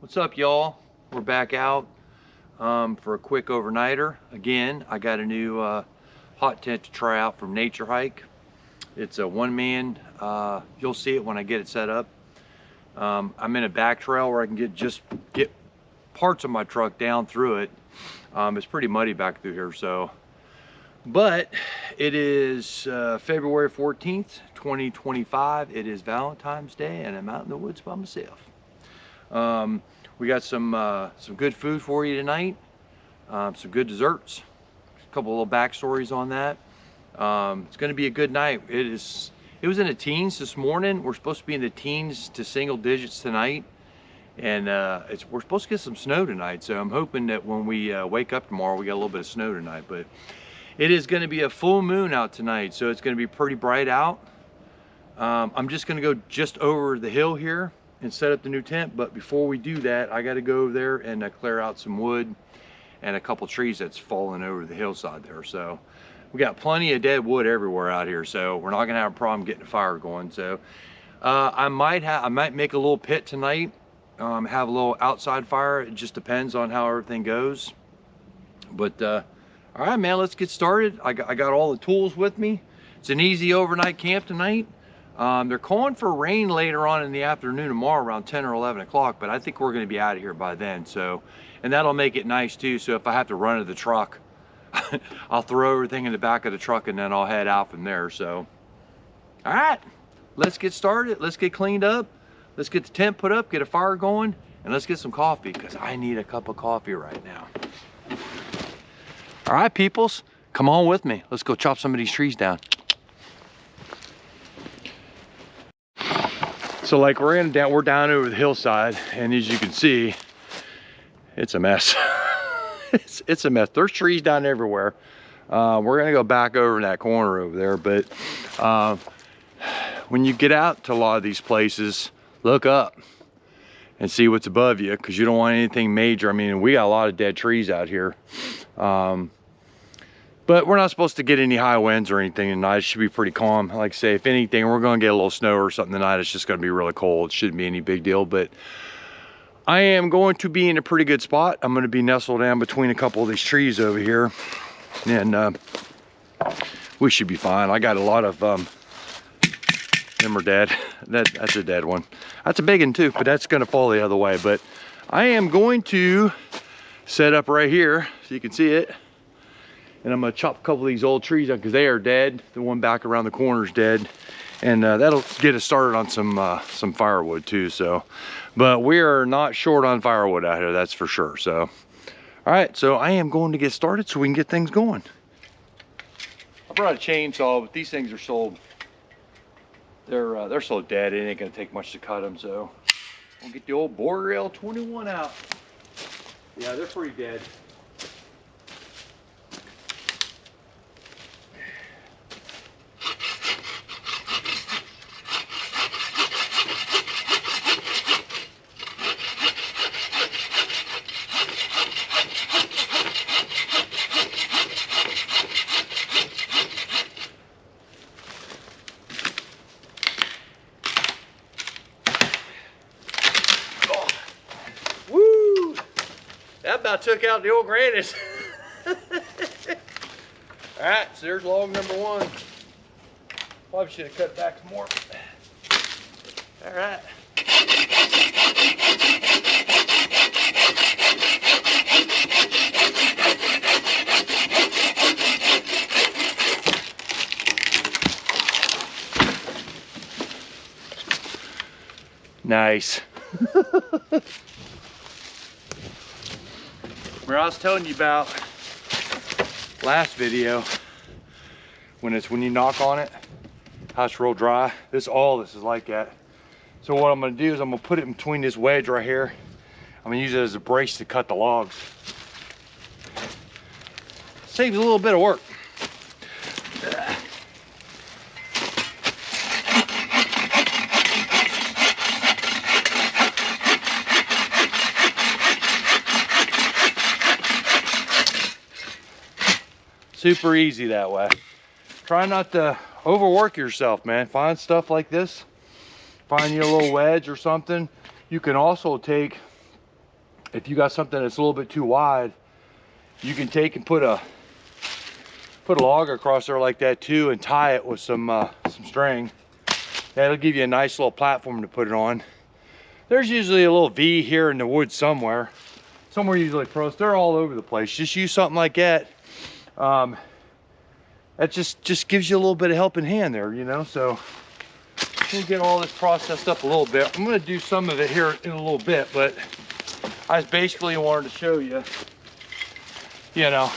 What's up, y'all? We're back out for a quick overnighter. Again, I got a new hot tent to try out from Naturehike. It's a one-man. You'll see it when I get it set up. I'm in a back trail where I can get parts of my truck down through it. It's pretty muddy back through here, so. But it is February 14th, 2025. It is Valentine's Day, and I'm out in the woods by myself. We got some good food for you tonight, some good desserts, a couple little backstories on that. It's going to be a good night. It was in the teens this morning. We're supposed to be in the teens to single digits tonight, and we're supposed to get some snow tonight. So I'm hoping that when we wake up tomorrow, we got a little bit of snow tonight. But it is going to be a full moon out tonight, so it's going to be pretty bright out. I'm just going to go just over the hill here and set up the new tent, but before we do that, I got to go over there and clear out some wood and a couple trees that's fallen over the hillside there. So we got plenty of dead wood everywhere out here, so we're not gonna have a problem getting a fire going. So I might make a little pit tonight, have a little outside fire. It just depends on how everything goes. But all right, man, let's get started. I got all the tools with me. It's an easy overnight camp tonight. They're calling for rain later on in the afternoon tomorrow around 10 or 11 o'clock, but I think we're going to be out of here by then. So, and that'll make it nice too. So if I have to run to the truck, I'll throw everything in the back of the truck and then I'll head out from there. So, all right, let's get started. Let's get cleaned up. Let's get the tent put up, get a fire going, and let's get some coffee because I need a cup of coffee right now. All right, peoples, come on with me. Let's go chop some of these trees down. So like we're down over the hillside, and as you can see, it's a mess. it's a mess. There's trees down everywhere. We're gonna go back over in that corner over there, but when you get out to a lot of these places, look up and see what's above you, because you don't want anything major. I mean, we got a lot of dead trees out here. But we're not supposed to get any high winds or anything tonight. It should be pretty calm. Like I say, if anything, we're gonna get a little snow or something tonight. It's just gonna be really cold. It shouldn't be any big deal, but I am going to be in a pretty good spot. I'm gonna be nestled down between a couple of these trees over here, and we should be fine. I got a lot of, them are dead. That's a dead one. That's a big one too, but that's gonna fall the other way. But I am going to set up right here so you can see it. And I'm gonna chop a couple of these old trees out because they are dead. The one back around the corner is dead, and that'll get us started on some firewood too. So, but we are not short on firewood out here, that's for sure. So, all right, so I am going to get started so we can get things going. I brought a chainsaw, but these things are so they're so dead. It ain't gonna take much to cut them. So, we'll get the old Boreal 21 out. Yeah, they're pretty dead. That about took out the old grannies. All right, so there's log number one. Probably should have cut back some more. All right. Nice. Where I was telling you about last video, when you knock on it, how it's real dry. All this is like that. So what I'm gonna do is I'm gonna put it in between this wedge right here. I'm gonna use it as a brace to cut the logs. Saves a little bit of work. Super easy that way. Try not to overwork yourself, man. Find stuff like this. Find you a little wedge or something. You can also take if you got something that's a little bit too wide, you can take and put a log across there like that too, and tie it with some string. That'll give you a nice little platform to put it on. There's usually a little V here in the woods somewhere usually close. They're all over the place. Just use something like that. That just gives you a little bit of helping hand there, you know. So we'll get all this processed up a little bit. I'm gonna do some of it here in a little bit, but I just basically wanted to show you, you know.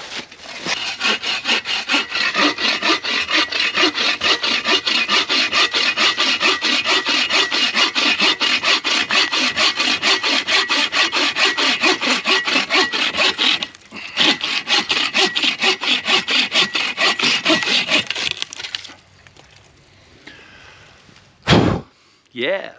Yeah.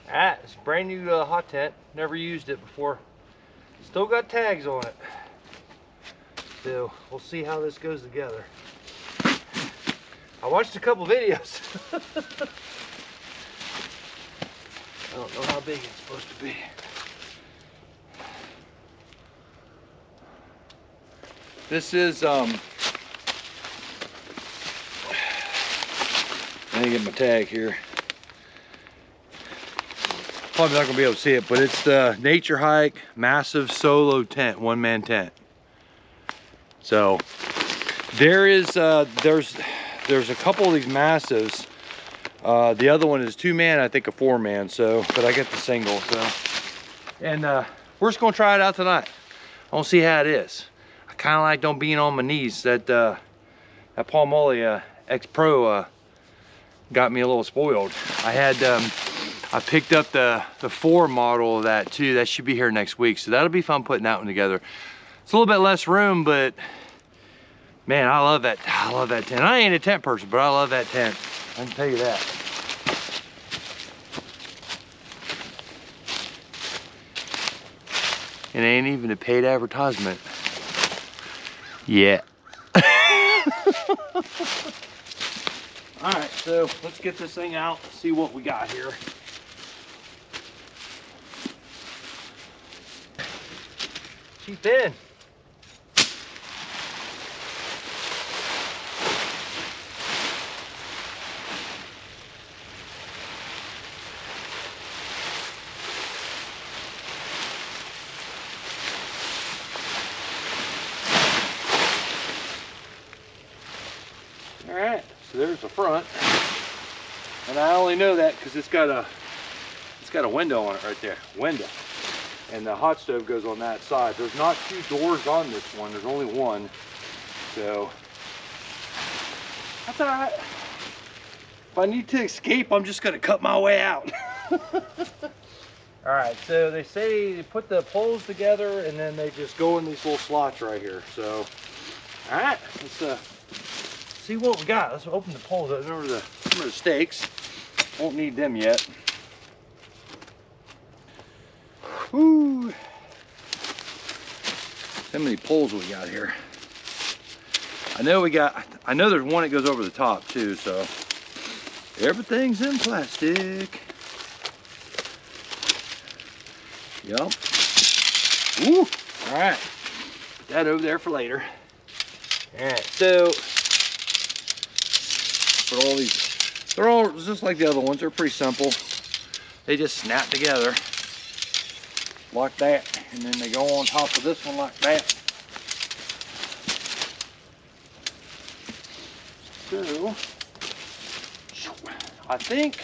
Alright, it's a brand new hot tent. Never used it before. Still got tags on it. So we'll see how this goes together. I watched a couple videos. I don't know how big it's supposed to be. This is I didn't get my tag here. Probably not gonna be able to see it, but it's the Naturehike Massif Solo Tent, one-man tent. So there is there's a couple of these massives. The other one is 2-man, I think a 4-man. So, but I get the single. So, and we're just gonna try it out tonight. I want to see how it is. I kind of like don't being on my knees. That Palmolive X Pro got me a little spoiled. I picked up the 4 model of that too. That should be here next week, so that'll be fun putting that one together. It's a little bit less room, but man, I love that tent. I ain't a tent person, but I love that tent. I can tell you that. It ain't even a paid advertisement. Yeah. All right, so let's get this thing out, see what we got here. She's thin. All right, so there's the front, and I only know that because it's got a window on it right there, window. And the hot stove goes on that side. There's not 2 doors on this one. There's only one. So that's all right. If I need to escape, I'm just gonna cut my way out. All right, so they say you put the poles together and then they just go in these little slots right here. So, all right, let's see what we got. Let's open the poles. Remember the stakes. Won't need them yet. Woo! How many poles we got here? I know there's one that goes over the top too, so everything's in plastic. Yup. Woo! Alright. Put that over there for later. Alright, so for all these, they're all just like the other ones, they're pretty simple. They just snap together. Like that, and then they go on top of this one like that. So I think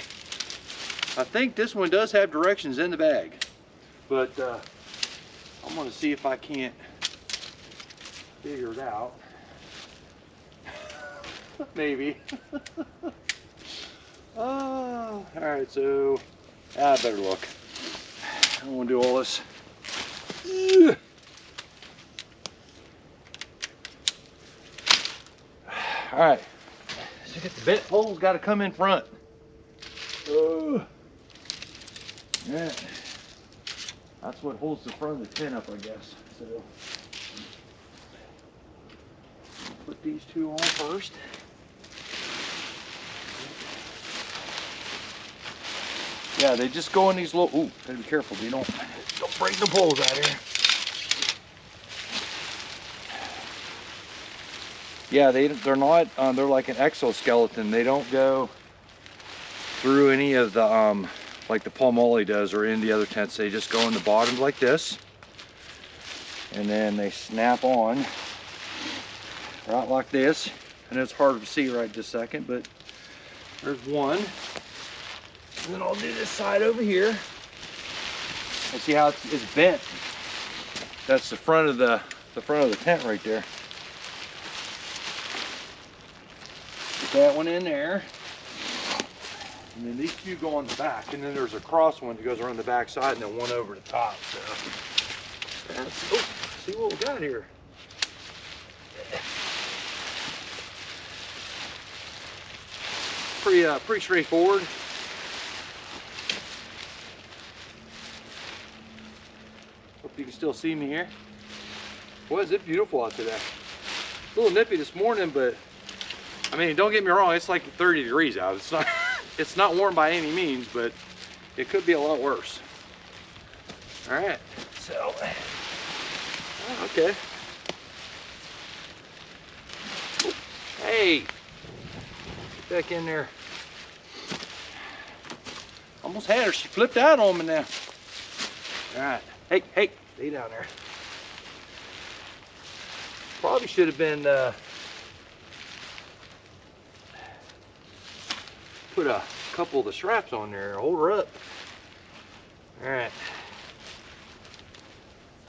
this one does have directions in the bag, but I'm gonna see if I can't figure it out. Maybe. Oh, all All right, so I better look. I don't want to do all this. Ugh. All right, so get the vent pole's got to come in front. Oh, yeah, that's what holds the front of the tent up, I guess. So put these two on first. Yeah, they just go in these little. Ooh, gotta be careful. You don't break the poles out here. Yeah, they're not. They're like an exoskeleton. They don't go through any of the like the Palmolive does or any of the other tents. They just go in the bottom like this, and then they snap on right like this. And it's hard to see right this second, but there's one. And then I'll do this side over here. And see how it's bent. That's the front of the tent right there. Put that one in there. And then these two go on the back. And then there's a cross one that goes around the back side and then one over the top. So that's, oh, see what we got here. Pretty straightforward. Hope you can still see me here. Boy, is it beautiful out today. A little nippy this morning, but I mean, don't get me wrong, it's like 30 degrees out. It's not warm by any means, but it could be a lot worse. All right, so, okay. Hey, get back in there. Almost had her, she flipped out on me now. All right, hey, stay down there. Probably should have been put a couple of the straps on there, hold her up. All right,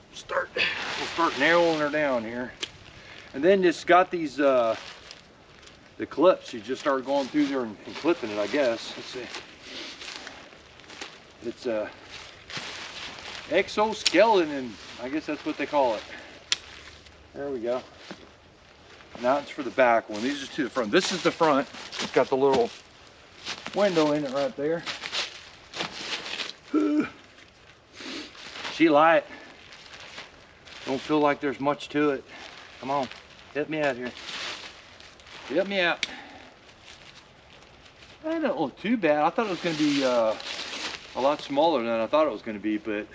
we'll start narrowing her down here. And then just got these, the clips, you just start going through there and clipping it, I guess. Let's see. It's a exoskeleton, I guess that's what they call it. There we go. Now it's for the back one. These are to the front. This is the front. It's got the little window in it right there. She light. Don't feel like there's much to it. Come on, help me out here. Help me out. That don't look too bad. I thought it was going to be a lot smaller than I thought it was going to be, but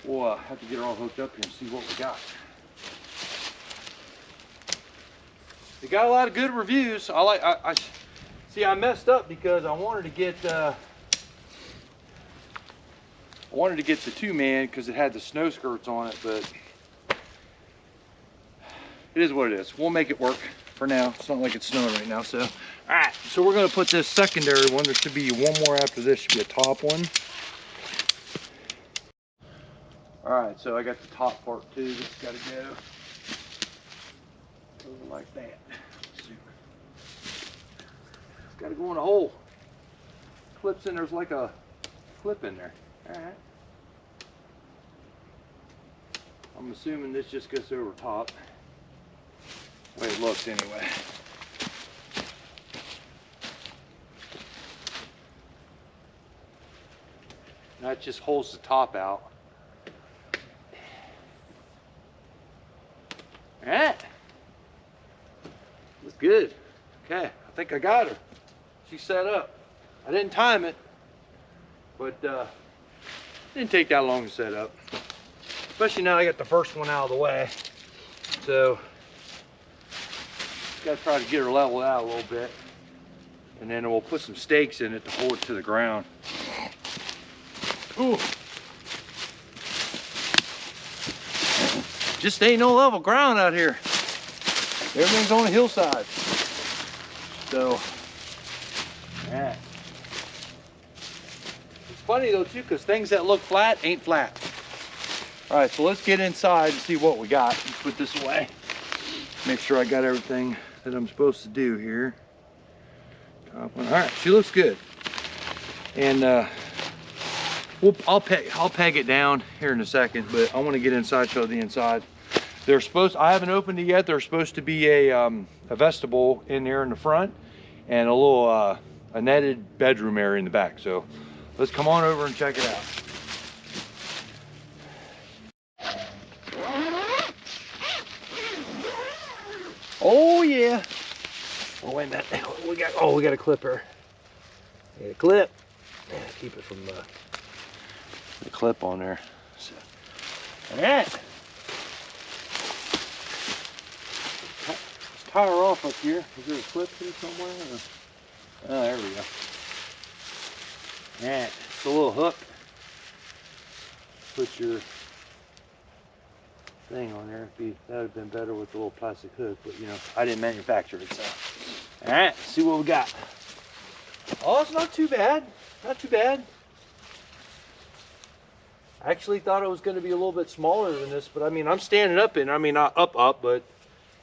we'll have to get her all hooked up here and see what we got. They got a lot of good reviews. I see. I messed up because I wanted to get the 2-man because it had the snow skirts on it, but it is what it is. We'll make it work for now. It's not like it's snowing right now. So, all right. So we're gonna put this secondary one. There should be one more after this. Should be a top one. All right. So I got the top part too. This got to go over like that. It's got to go in a hole. Clips in. There's like a clip in there. All right. I'm assuming this just goes over top. The way it looks anyway. That just holds the top out. All right. Looks good. Okay, I think I got her. She's set up. I didn't time it, but it didn't take that long to set up. Especially now I got the first one out of the way. So, got to try to get her leveled out a little bit. And then we'll put some stakes in it to hold it to the ground. Ooh. Just ain't no level ground out here. Everything's on a hillside. So, yeah. It's funny though too, because things that look flat ain't flat. All right, so let's get inside and see what we got. Let's put this away. Make sure I got everything that I'm supposed to do here. Top one. All right, she looks good. And I'll peg it down here in a second, but I want to get inside, show the inside. I haven't opened it yet. There's supposed to be a vestibule in there in the front and a little a netted bedroom area in the back. So let's come on over and check it out. Oh yeah. Oh wait a minute. We got a clipper. Get a clip. Yeah, keep it from the clip on there. So, all right. Let's tie her off up here. Is there a clip here somewhere? Or? Oh, there we go. All right. It's a little hook. Put your thing on there. That would have been better with the little plastic hook, but you know, I didn't manufacture it, so. All right, see what we got. Oh, it's not too bad. Not too bad. I actually thought it was going to be a little bit smaller than this, but I mean, I'm standing up in. I mean, not up, but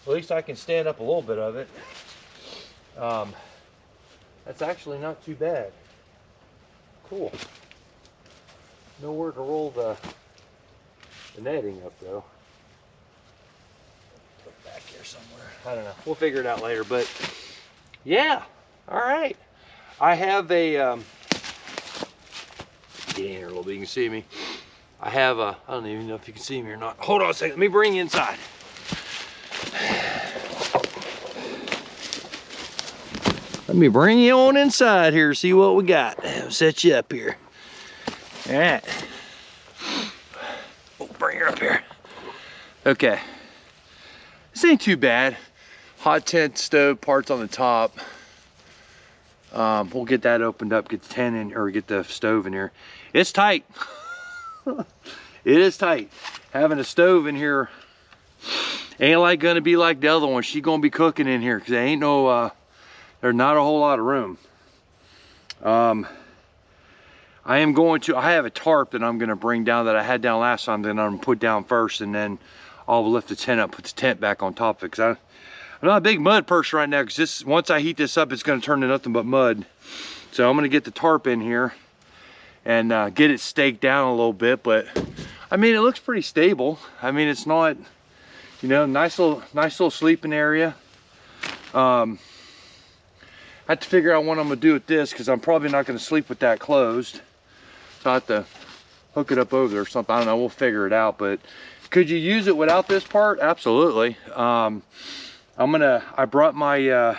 at least I can stand up a little bit of it. That's actually not too bad. Cool. Nowhere to roll the netting up though. Put it back here somewhere. I don't know. We'll figure it out later, but yeah. All right. I have a get in here a little bit. You can see me. I have a. I don't even know if you can see me or not. Hold on a second. Let me bring you inside. Let me bring you on inside here. See what we got. I'll set you up here. All right. Oh, bring her up here. Okay. This ain't too bad. Hot tent stove parts on the top. We'll get that opened up, get the tent in, or get the stove in here. It's tight. It is tight. Having a stove in here ain't like gonna be like the other one. She gonna be cooking in here because there ain't no, there's not a whole lot of room. I have a tarp that I'm gonna bring down that I had down last time that I'm gonna put down first, and then I'll lift the tent up, put the tent back on top of it, because I'm not a big mud person right now, because once I heat this up, it's going to turn to nothing but mud. So I'm going to get the tarp in here and get it staked down a little bit. But I mean, it looks pretty stable. I mean, it's not, you know, nice little sleeping area. I have to figure out what I'm going to do with this, because I'm probably not going to sleep with that closed. So I have to hook it up over there or something. I don't know. We'll figure it out. But could you use it without this part? Absolutely. I brought my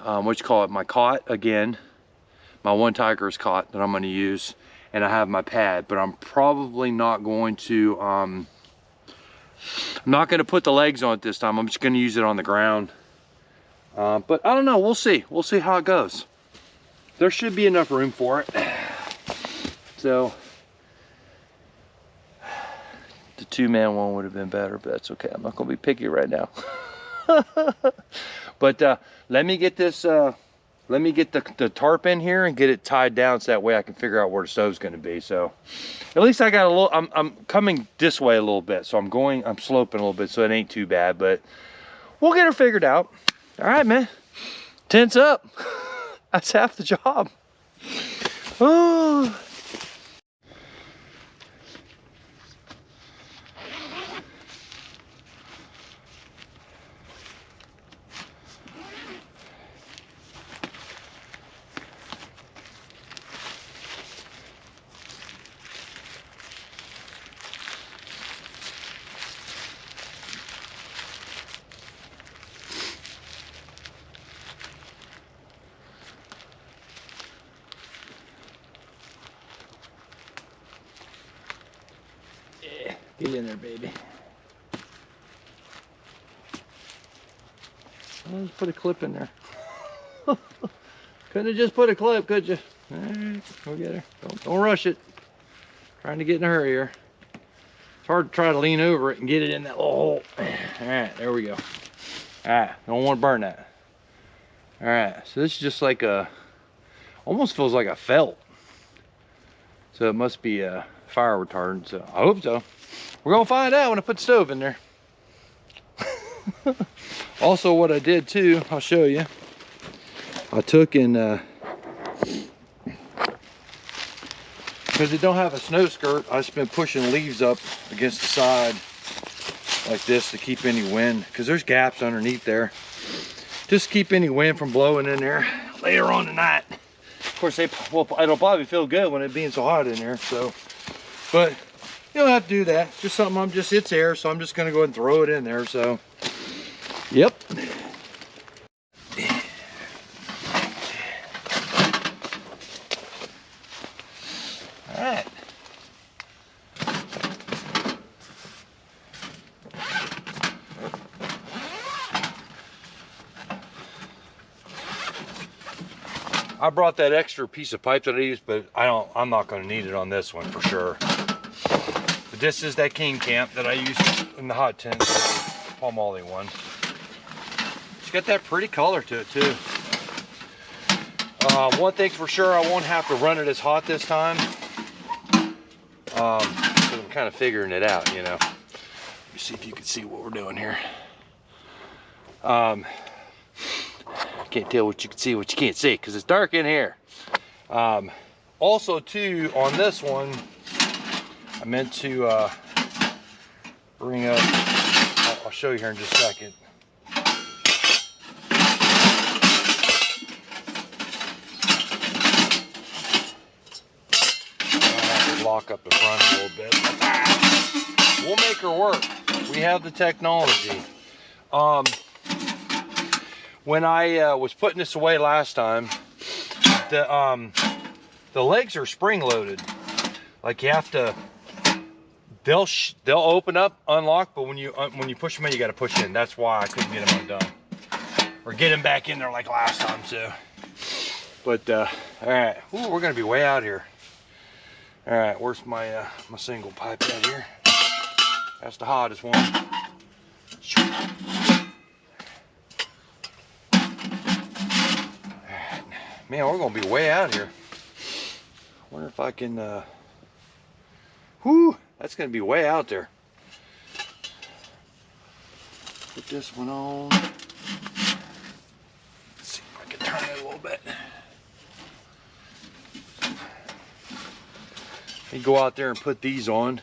what you call it, my cot again, my One Tiger's cot that I'm going to use, and I have my pad, but I'm probably not going to I'm not going to put the legs on it this time. I'm just going to use it on the ground. But I don't know, we'll see how it goes. There should be enough room for it. So the two-man one would have been better, but that's okay. I'm not gonna be picky right now. But let me get this let me get the tarp in here and get it tied down, so that way I can figure out where the stove's gonna be. So at least I got a little, I'm coming this way a little bit, so I'm sloping a little bit, so it ain't too bad, but we'll get her figured out. All right, man, tent's up. That's half the job. Oh. Get in there, baby. Let's put a clip in there. Couldn't have just put a clip, could you? All right, we'll get her. Don't rush it. Trying to get in a hurry here. It's hard to try to lean over it and get it in that little hole. All right, there we go. All right, don't want to burn that. All right, so this is just like almost feels like a felt. So it must be a fire retardant, so I hope so. We're gonna find out when I put the stove in there. Also, what I did too, I'll show you. I took and because it don't have a snow skirt, I've just been pushing leaves up against the side like this to keep any wind, because there's gaps underneath there. Just keep any wind from blowing in there later on tonight. Of course, it'll probably feel good when it being so hot in there. So, but you don't have to do that. Just something it's air, so I'm just gonna go ahead and throw it in there. So, yep. All right. I brought that extra piece of pipe that I used, but I'm not going to need it on this one for sure. But this is that king camp that I used in the hot tent, palm olive one. It's got that pretty color to it too. One thing's for sure, I won't have to run it as hot this time. I'm kind of figuring it out, you know. Let me see if you can see what we're doing here. Can't tell what you can see, what you can't see, because it's dark in here. Also too, on this one, I meant to bring up, I'll show you here in just a second. I have to lock up the front a little bit. We'll make her work. We have the technology. When I was putting this away last time, the legs are spring loaded. Like you have to, they'll open up, unlock, but when you push them in, you got to push in. That's why I couldn't get them undone or get them back in there like last time. So, but all right, ooh, we're gonna be way out here. All right, where's my my single pipe out here? That's the hottest one. Man, we're gonna be way out here. I wonder if I can, whoo, that's gonna be way out there. Put this one on. Let's see if I can turn it a little bit. You go out there and put these on.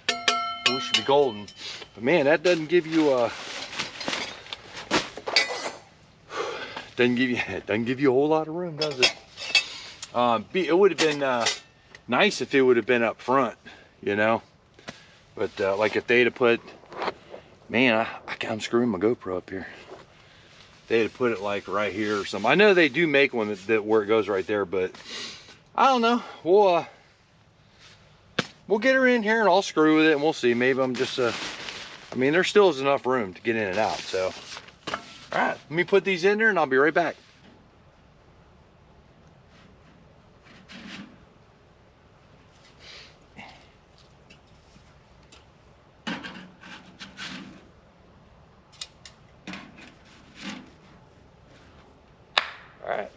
We should be golden. But man, that doesn't give you a, doesn't give you a whole lot of room, does it? It would have been nice if it would have been up front, you know. But like if they'd have put, man, I'm screwing my GoPro up here. They'd have put it like right here or something. I know they do make one that where it goes right there, but I don't know. We'll get her in here and I'll screw with it and we'll see. Maybe I'm just I mean, there still is enough room to get in and out. So, all right, let me put these in there and I'll be right back. All right.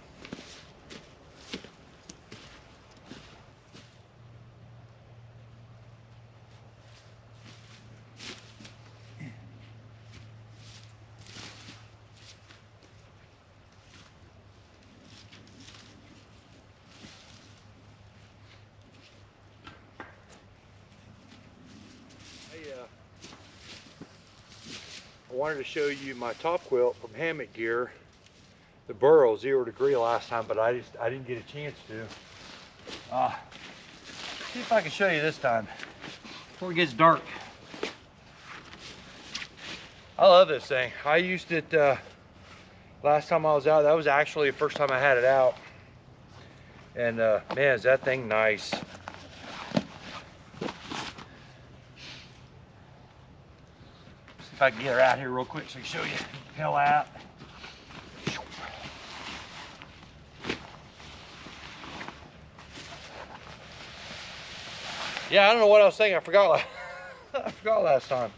I wanted to show you my top quilt from Hammock Gear. The burrow 0 degree last time, but I didn't get a chance to. See if I can show you this time before it gets dark. I love this thing. I used it last time I was out. That was actually the first time I had it out. And man, is that thing nice. See if I can get her out here real quick so I can show you the hell out. Yeah, I don't know what I was saying. I forgot. I forgot last time.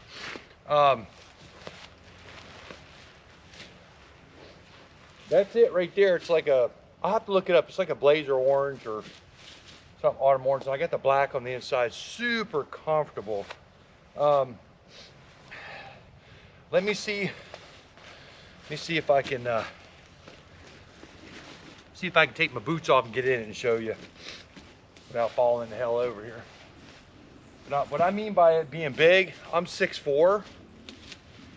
That's it right there. It's like a, I'll have to look it up. It's like a blazer orange or something, autumn orange. And I got the black on the inside. Super comfortable. Let me see if I can take my boots off and get in it and show you. without falling the hell over here. But what I mean by it being big, I'm 6'4".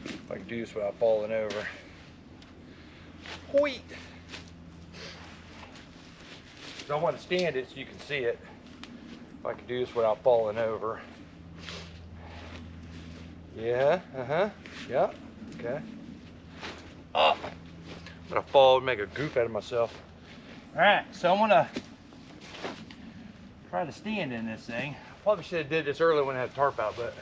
If I can do this without falling over. Wheat. I want to stand it so you can see it. If I can do this without falling over. Yeah, yeah, okay. Oh, I'm gonna fall and make a goof out of myself. All right, so I'm gonna try to stand in this thing. Probably should have did this earlier when I had the tarp out, but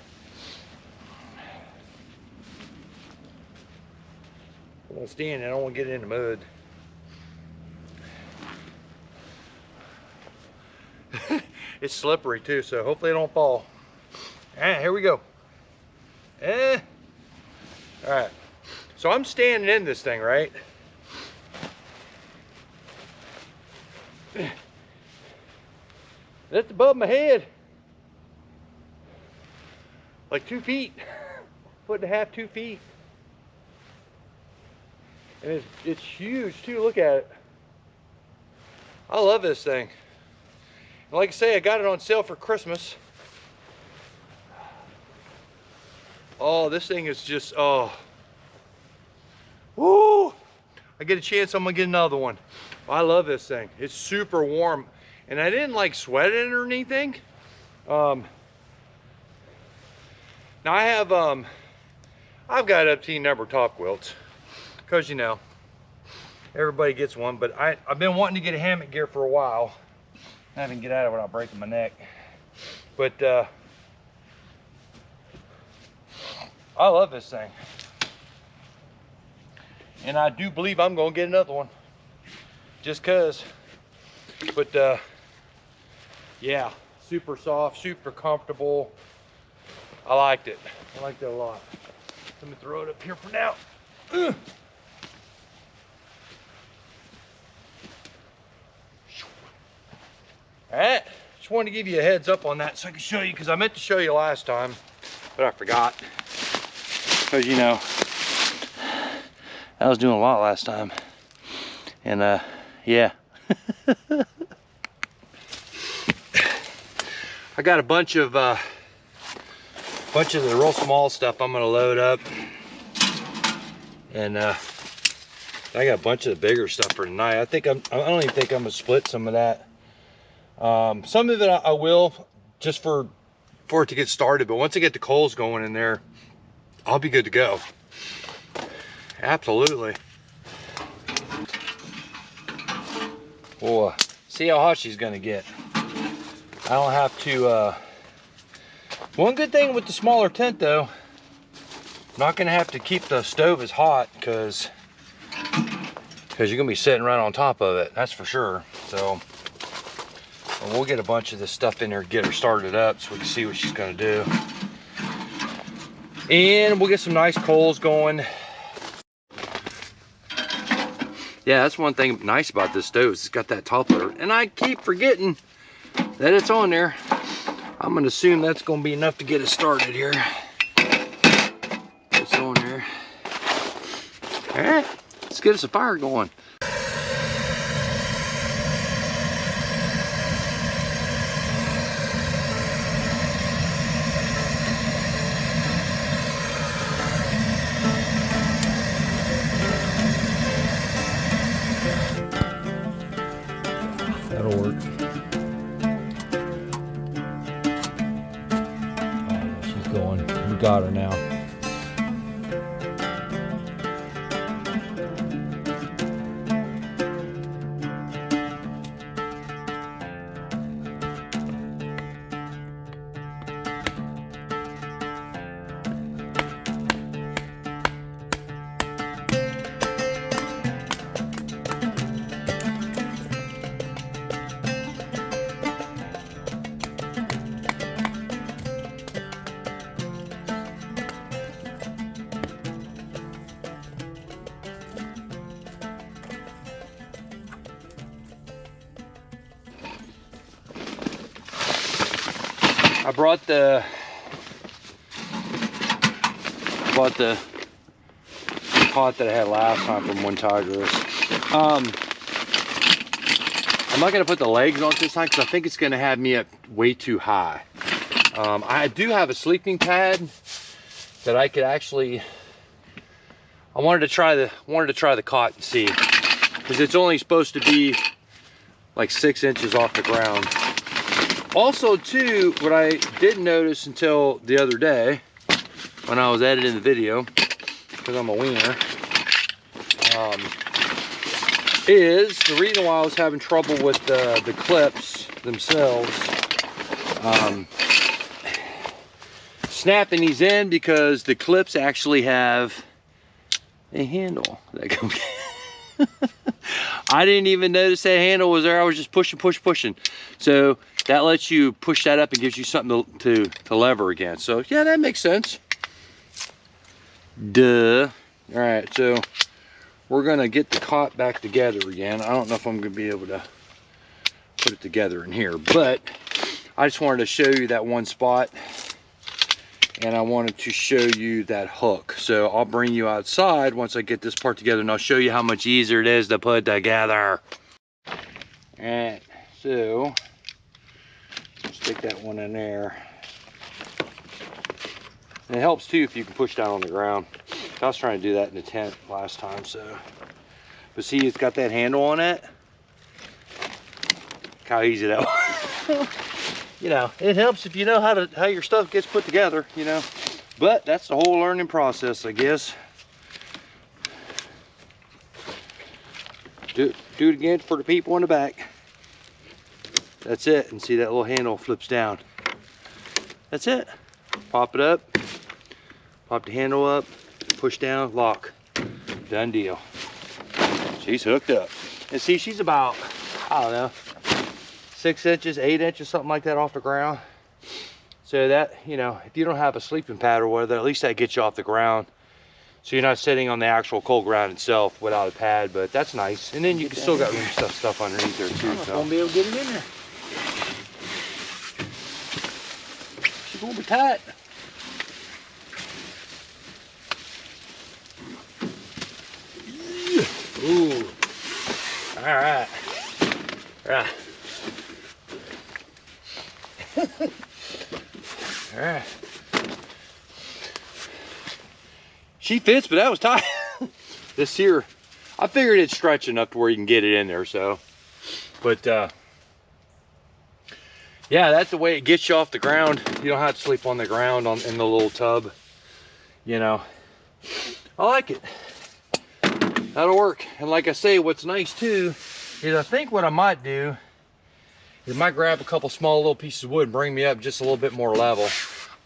I want to stand and I don't want to get in the mud. It's slippery too, so hopefully it don't fall. All right, here we go. All right, so I'm standing in this thing, right? That's above my head. Like 2 feet. 1.5 feet, 2 feet. And it's huge too, look at it. I love this thing. And like I say, I got it on sale for Christmas. Oh, this thing is just, oh. Woo! I get a chance, I'm gonna get another one. I love this thing. It's super warm. And I didn't like sweat in it or anything. Now I have, I've got up to number top quilts. Cause you know, everybody gets one, but I've been wanting to get a hammock gear for a while. I haven't get out of it without breaking my neck. But I love this thing. And I do believe I'm gonna get another one. Just cause. But yeah, super soft, super comfortable. I liked it. I liked it a lot. Let me throw it up here for now. Ugh. All right, just wanted to give you a heads up on that so I can show you, because I meant to show you last time, but I forgot. Because you know, I was doing a lot last time. And yeah. I got a bunch of the real small stuff I'm gonna load up. And I got a bunch of the bigger stuff for tonight. I don't even think I'm gonna split some of that. Some of it I will, just for it to get started, but once I get the coals going in there, I'll be good to go. Absolutely. We'll see how hot she's gonna get. I don't have to, one good thing with the smaller tent though, I'm not gonna have to keep the stove as hot because you're gonna be sitting right on top of it, that's for sure. So we'll get a bunch of this stuff in there, get her started up so we can see what she's gonna do. And we'll get some nice coals going. Yeah, that's one thing nice about this stove is it's got that top loader. And I keep forgetting that it's on there. I'm gonna assume that's gonna be enough to get us started here. It's on there. All right, let's get us a fire going. That'll work. Oh, she's going. We got her now. I brought the pot that I had last time from One Tigress. I'm not gonna put the legs on this time because I think it's gonna have me up way too high. I do have a sleeping pad that I could actually, I wanted to try the cot and see, because it's only supposed to be like 6 inches off the ground. Also too, what I didn't notice until the other day when I was editing the video, because I'm a wiener, is the reason why I was having trouble with the clips themselves, snapping these in, because the clips actually have a handle that comes. I didn't even notice that handle was there. I was just pushing. So that lets you push that up and gives you something to lever again. So yeah, that makes sense. Duh. All right, so we're gonna get the cot back together again. I don't know if I'm gonna be able to put it together in here, but I just wanted to show you that one spot, and I wanted to show you that hook. So I'll bring you outside once I get this part together, and I'll show you how much easier it is to put together. All right, so stick that one in there. And it helps too if you can push down on the ground. I was trying to do that in the tent last time, so. But see, it's got that handle on it. Look how easy that was. You know, it helps if you know how your stuff gets put together, you know. But that's the whole learning process, I guess. Do it again for the people in the back. That's it. And see that little handle flips down. That's it. Pop it up. Pop the handle up. Push down. Lock. Done deal. She's hooked up. And see, she's about, I don't know, 6 inches, 8 inches, something like that off the ground. So that, you know, if you don't have a sleeping pad or whatever, at least that gets you off the ground. So you're not sitting on the actual cold ground itself without a pad, but that's nice. And then you can still got room stuff underneath there too. So. Won't be able to get it in there. She's gonna be tight. Ooh. All right. Right. All right. She fits, but that was tight. This here, I figured it'd stretch enough to where you can get it in there, so. But yeah, that's the way it gets you off the ground. You don't have to sleep on the ground in the little tub. You know, I like it. That'll work. And like I say, what's nice too is I think what I might do is I might grab a couple small little pieces of wood and bring me up just a little bit more level.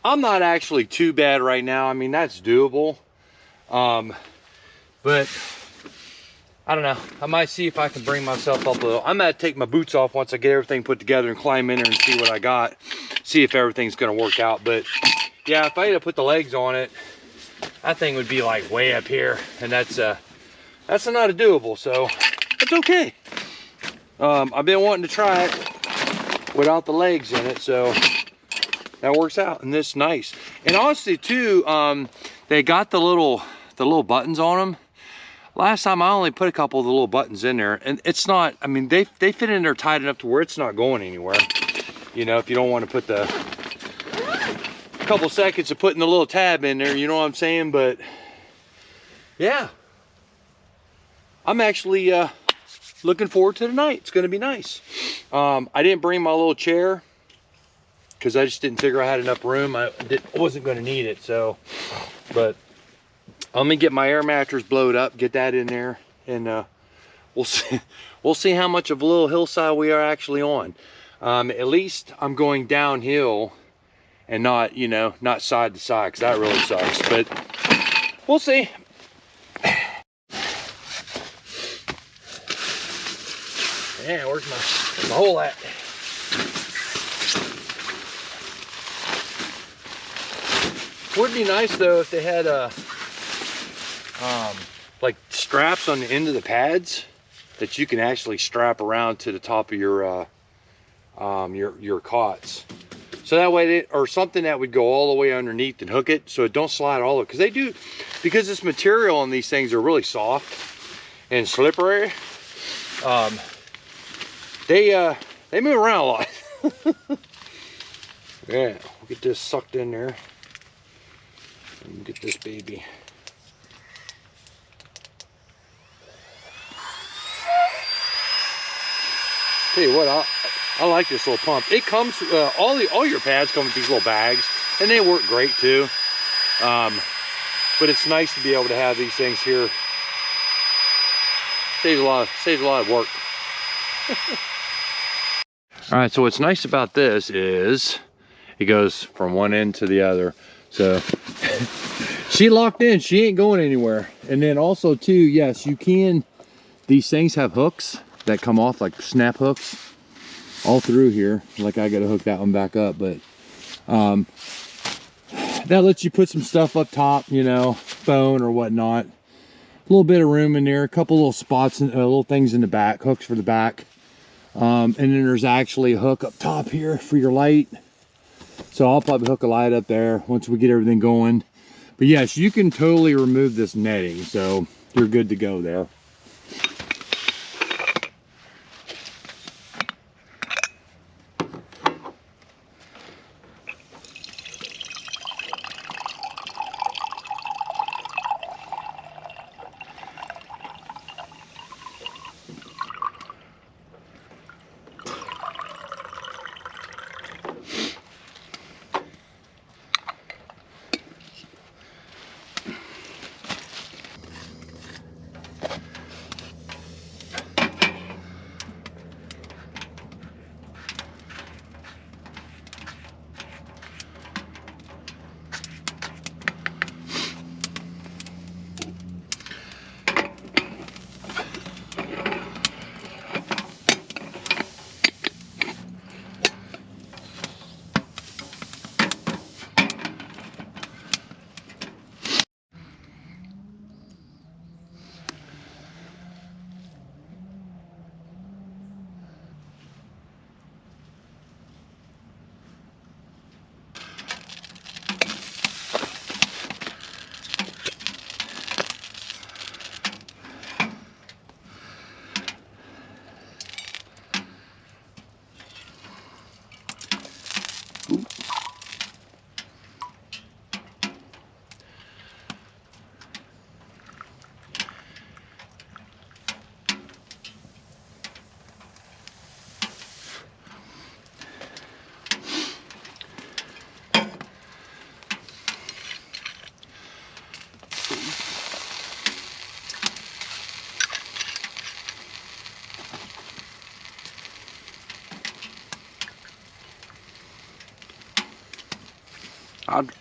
I'm not actually too bad right now. I mean, that's doable. But I don't know. I might see if I can bring myself up a little. I'm gonna take my boots off once I get everything put together and climb in there and see what I got. See if everything's gonna work out. But yeah, if I had to put the legs on it, that thing would be like way up here, and that's not a doable, so it's okay. I've been wanting to try it without the legs in it, so that works out, and this is nice. And honestly too, they got the little buttons on them. Last time I only put a couple of the little buttons in there, and it's not, I mean, they fit in there tight enough to where it's not going anywhere. You know, if you don't want to put the couple seconds of putting the little tab in there, you know what I'm saying? But yeah, I'm actually looking forward to tonight. It's gonna be nice. I didn't bring my little chair because I just didn't figure I had enough room. I wasn't gonna need it, so, but let me get my air mattress blowed up, get that in there, and we'll see how much of a little hillside we are actually on. At least I'm going downhill and not, you know, not side to side, because that really sucks, but we'll see. Yeah, where's my hole at? Would be nice though if they had like straps on the end of the pads that you can actually strap around to the top of your cots. So that way, or something that would go all the way underneath and hook it so it don't slide all over. Because they do, because this material on these things are really soft and slippery. They move around a lot. Yeah, we'll get this sucked in there. And get this baby. Tell you what, I like this little pump. It comes, all your pads come with these little bags, and they work great too. But it's nice to be able to have these things here. Saves a lot of work. All right, so what's nice about this is it goes from one end to the other. So she locked in, she ain't going anywhere. And then also too, yes, you can, these things have hooks that come off, like snap hooks all through here. Like I gotta hook that one back up, but that lets you put some stuff up top, you know, phone or whatnot. A little bit of room in there, a couple little spots and little things in the back, hooks for the back. And then there's actually a hook up top here for your light. So I'll probably hook a light up there once we get everything going. But yes, you can totally remove this netting, so you're good to go there.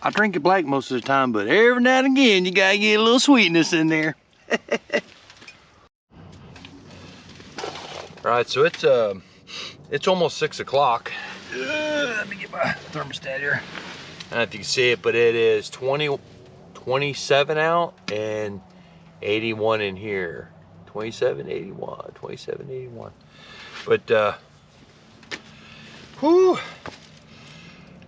I drink it black most of the time, but every now and again you gotta get a little sweetness in there. All right, so it's almost 6 o'clock. Let me get my thermostat here. I don't know if you can see it, but it is 27 out and 81 in here. 27, 81, 27, 81. But whew,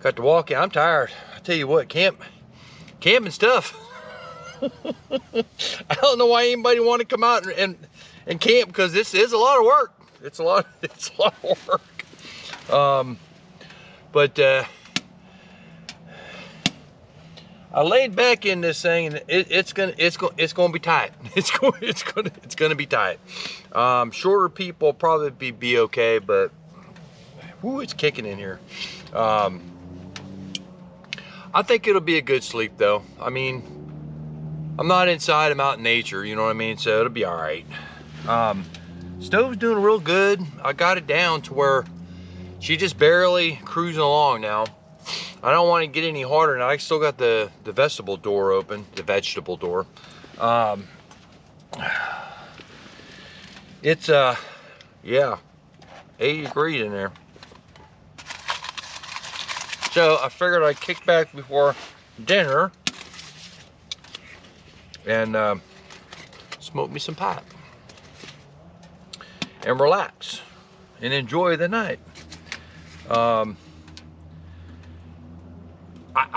got to walk in. I'm tired. I tell you what, camping stuff. I don't know why anybody want to come out and camp, because this is a lot of work. It's a lot of work. But I laid back in this thing, and it's gonna be tight. It's gonna be tight. Shorter people probably be okay, but whoo, it's kicking in here. I think it'll be a good sleep though. I mean, I'm not inside, I'm out in nature, you know what I mean? So it'll be all right. Stove's doing real good. I got it down to where she just barely cruising along now. I don't want to get any harder, and I still got the vegetable door open, the vegetable door. It's yeah, 80 degrees in there. So I figured I'd kick back before dinner and smoke me some pipe and relax and enjoy the night. I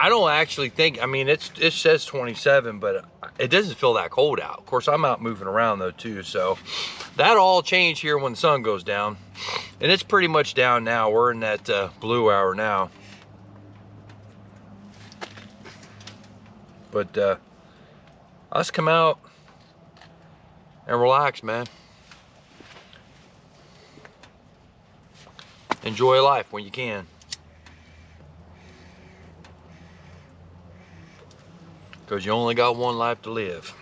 don't actually think, I mean, it says 27, but it doesn't feel that cold out. Of course, I'm out moving around though too, so That'll all change here when the sun goes down. And it's pretty much down now. We're in that blue hour now. But let's come out and relax, man. Enjoy life when you can. Because you only got one life to live.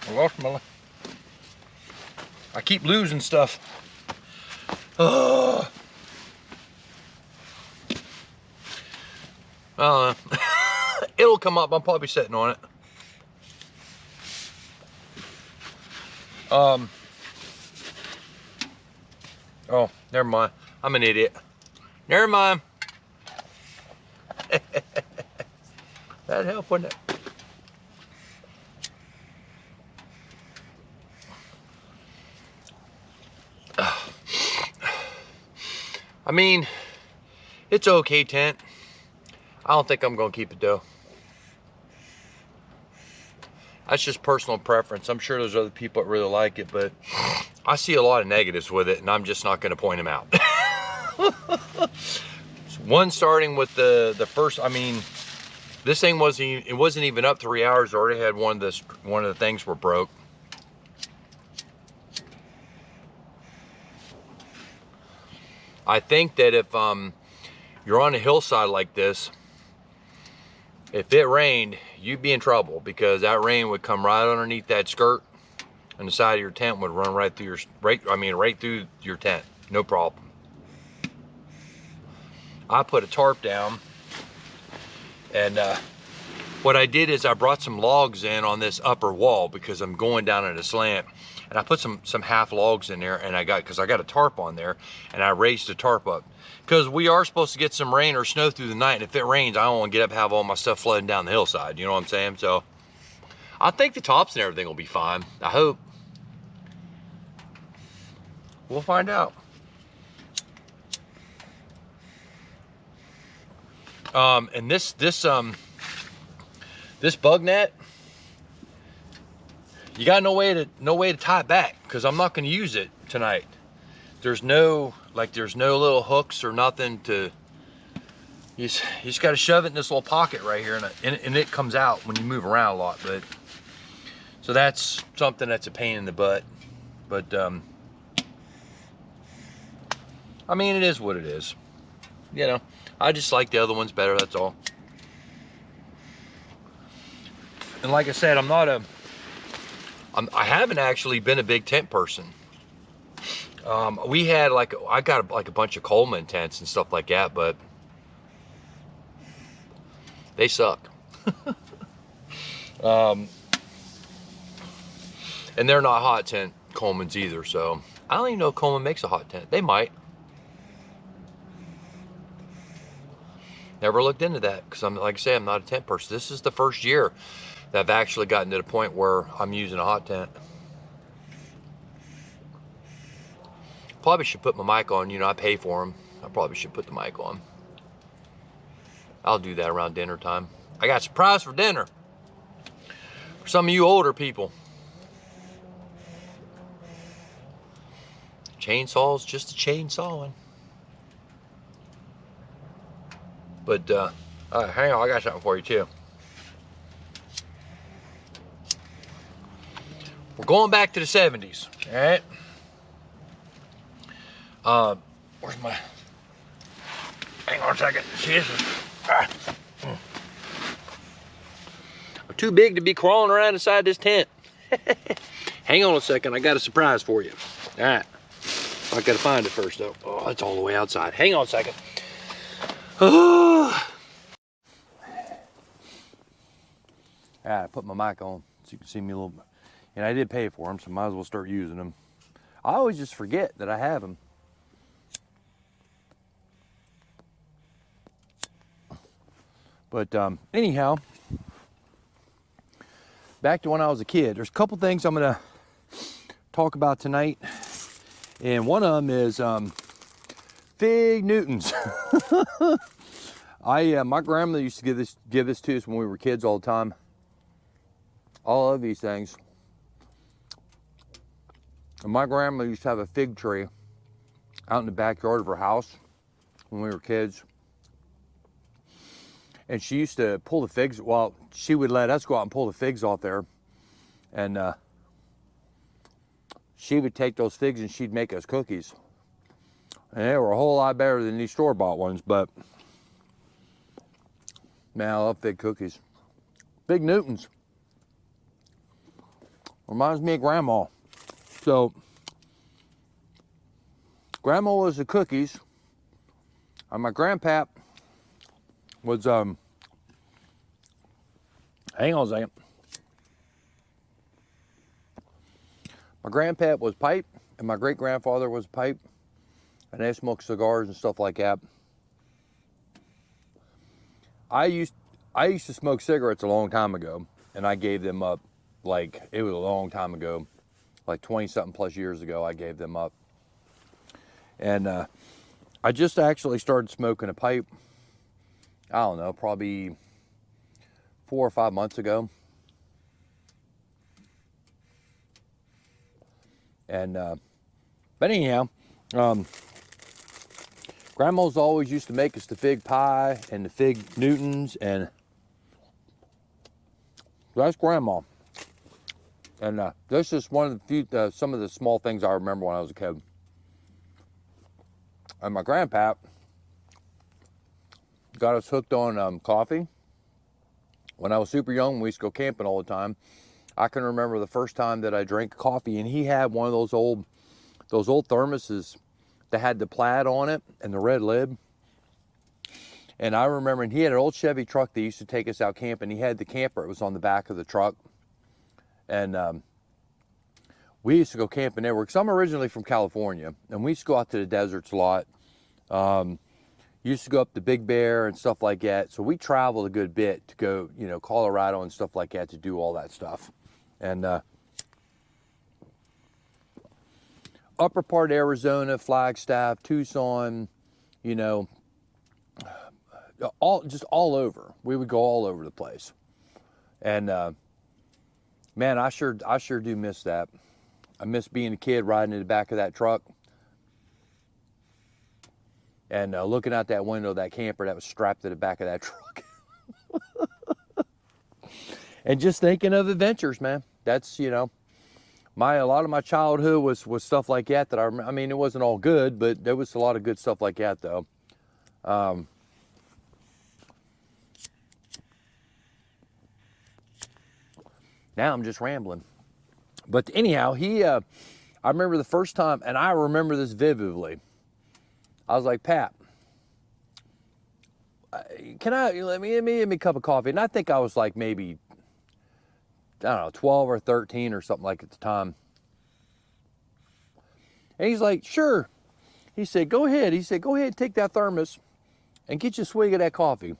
I lost my life. I keep losing stuff. I don't know. It'll come up. I'm probably sitting on it. Oh, never mind. I'm an idiot. Never mind. That'd help, wouldn't it? I mean, it's okay tent. I don't think I'm gonna keep it though. That's just personal preference. I'm sure there's other people that really like it, but I see a lot of negatives with it, and I'm just not gonna point them out. One starting with the first, I mean, this thing wasn't even up 3 hours. Already had one of the things were broke. I think that if you're on a hillside like this, if it rained, you'd be in trouble, because that rain would come right underneath that skirt, and the side of your tent would run right through right through your tent, no problem. I put a tarp down, and what I did is I brought some logs in on this upper wall because I'm going down at a slant, and I put some half logs in there, and because I got a tarp on there, and I raised the tarp up because we are supposed to get some rain or snow through the night, and if it rains, I don't want to get up and have all my stuff flooding down the hillside. You know what I'm saying? So I think the tops and everything will be fine. I hope. We'll find out. And this bug net, you got no way to tie it back, because I'm not going to use it tonight. There's no little hooks or nothing to. You just got to shove it in this little pocket right here, and it comes out when you move around a lot. But so that's something that's a pain in the butt. But I mean, it is what it is. You know, I just like the other ones better. That's all. And like I said, I haven't actually been a big tent person. We had I got a bunch of Coleman tents and stuff like that, but they suck. And they're not hot tent Colemans either, so I don't even know if Coleman makes a hot tent. They might. Never looked into that, because like I say, I'm not a tent person. This is the first year that I've actually gotten to the point where I'm using a hot tent. Probably should put my mic on. You know, I pay for them. I probably should put the mic on. I'll do that around dinner time. I got a surprise for dinner for some of you older people. Chainsaw's just a chainsawing. But all right, hang on, I got something for you too. We're going back to the 70s, all right? Where's my, hang on a second. See, this is, I'm too big to be crawling around inside this tent. Hang on a second, I got a surprise for you. All right, I gotta find it first though. Oh, it's all the way outside. Hang on a second. Oh. All right, I put my mic on so you can see me a little bit. And I did pay for them, so might as well start using them. I always just forget that I have them. But anyhow, back to when I was a kid. There's a couple things I'm gonna talk about tonight. And one of them is Fig Newtons. My grandmother used to give this to us when we were kids all the time. All of these things. And my grandmother used to have a fig tree out in the backyard of her house when we were kids. And she used to pull the figs. Well, she would let us go out and pull the figs off there. And she would take those figs and she'd make us cookies. And they were a whole lot better than these store-bought ones, but man, I love fig cookies. Fig Newtons. Reminds me of Grandma. So, Grandma was the cookies, and my grandpap was, hang on a second. My grandpap was pipe, and my great-grandfather was pipe, and they smoked cigars and stuff like that. I used to smoke cigarettes a long time ago, and I gave them up. Like, it was a long time ago, like 20-something plus years ago, I gave them up. And I just actually started smoking a pipe, I don't know, probably 4 or 5 months ago. And, but anyhow, Grandma's always used to make us the fig pie and the fig Newtons, and that's Grandma. And this is one of the few, some of the small things I remember when I was a kid. And my grandpap got us hooked on coffee. When I was super young, we used to go camping all the time. I can remember the first time that I drank coffee, and he had one of those old thermoses that had the plaid on it and the red lid. And I remember, and he had an old Chevy truck that used to take us out camping. He had the camper, it was on the back of the truck. And we used to go camping there, because I'm originally from California, and we used to go out to the deserts a lot. Used to go up to Big Bear and stuff like that. So we traveled a good bit to go, you know, Colorado and stuff like that, to do all that stuff. And upper part of Arizona, Flagstaff, Tucson, you know, just all over. We would go all over the place. And man, I sure do miss that. I miss being a kid riding in the back of that truck and looking out that window of that camper that was strapped to the back of that truck. And just thinking of adventures, man. That's, you know, a lot of my childhood was stuff like that I remember. I mean, it wasn't all good, but there was a lot of good stuff like that, though. Now I'm just rambling. But anyhow, I remember the first time, and I remember this vividly. I was like, Pat, can let me a cup of coffee? And I think I was like maybe, I don't know, 12 or 13 or something like at the time. And he's like, sure. He said, go ahead. He said, go ahead and take that thermos and get you a swig of that coffee.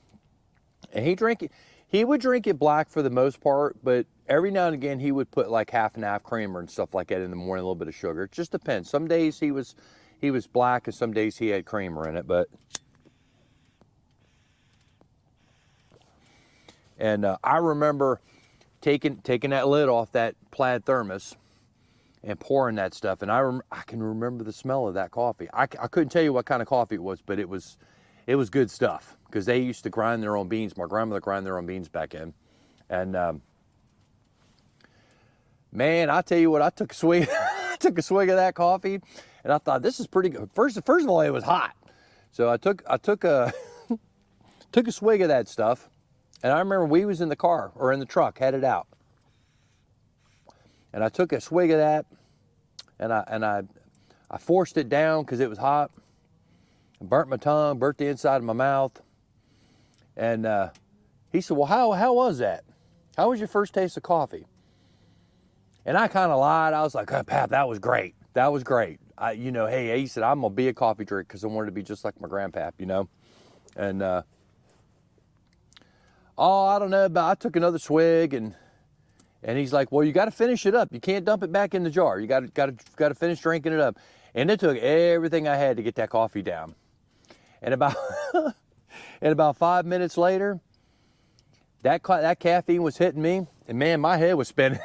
And he would drink it black for the most part, but every now and again he would put like half and half creamer and stuff like that in the morning, a little bit of sugar. It just depends. Some days he was black, and some days he had creamer in it. But and I remember taking that lid off that plaid thermos and pouring that stuff, and I can remember the smell of that coffee. I couldn't tell you what kind of coffee it was, but it was good stuff, because they used to grind their own beans. My grandmother ground their own beans back in. And man, I tell you what, I took a swig of that coffee, and I thought, this is pretty good. First of all, it was hot. So I took a swig of that stuff, and I remember we was in the car, or in the truck, headed out. And I took a swig of that, and I forced it down because it was hot. Burnt my tongue, burnt the inside of my mouth. And he said, well, how was that? How was your first taste of coffee? And I kind of lied. I was like, oh, Pap, that was great. That was great. You know, hey, he said, I'm going to be a coffee drinker because I wanted to be just like my grandpap, you know. And, I don't know, but I took another swig, and he's like, well, you got to finish it up. You can't dump it back in the jar. You got to finish drinking it up. And it took everything I had to get that coffee down. And about and about 5 minutes later, that caffeine was hitting me, and man, my head was spinning.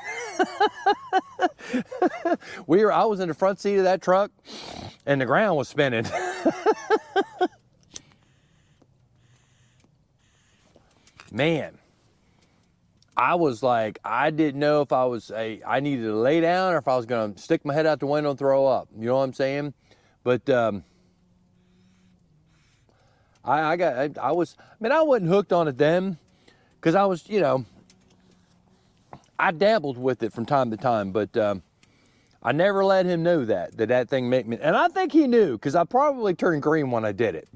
I was in the front seat of that truck, and the ground was spinning. Man, I was like, I didn't know if I needed to lay down or if I was gonna stick my head out the window and throw up. You know what I'm saying? But I wasn't hooked on it then, because I was, I dabbled with it from time to time, but I never let him know that thing made me, and I think he knew, because I probably turned green when I did it,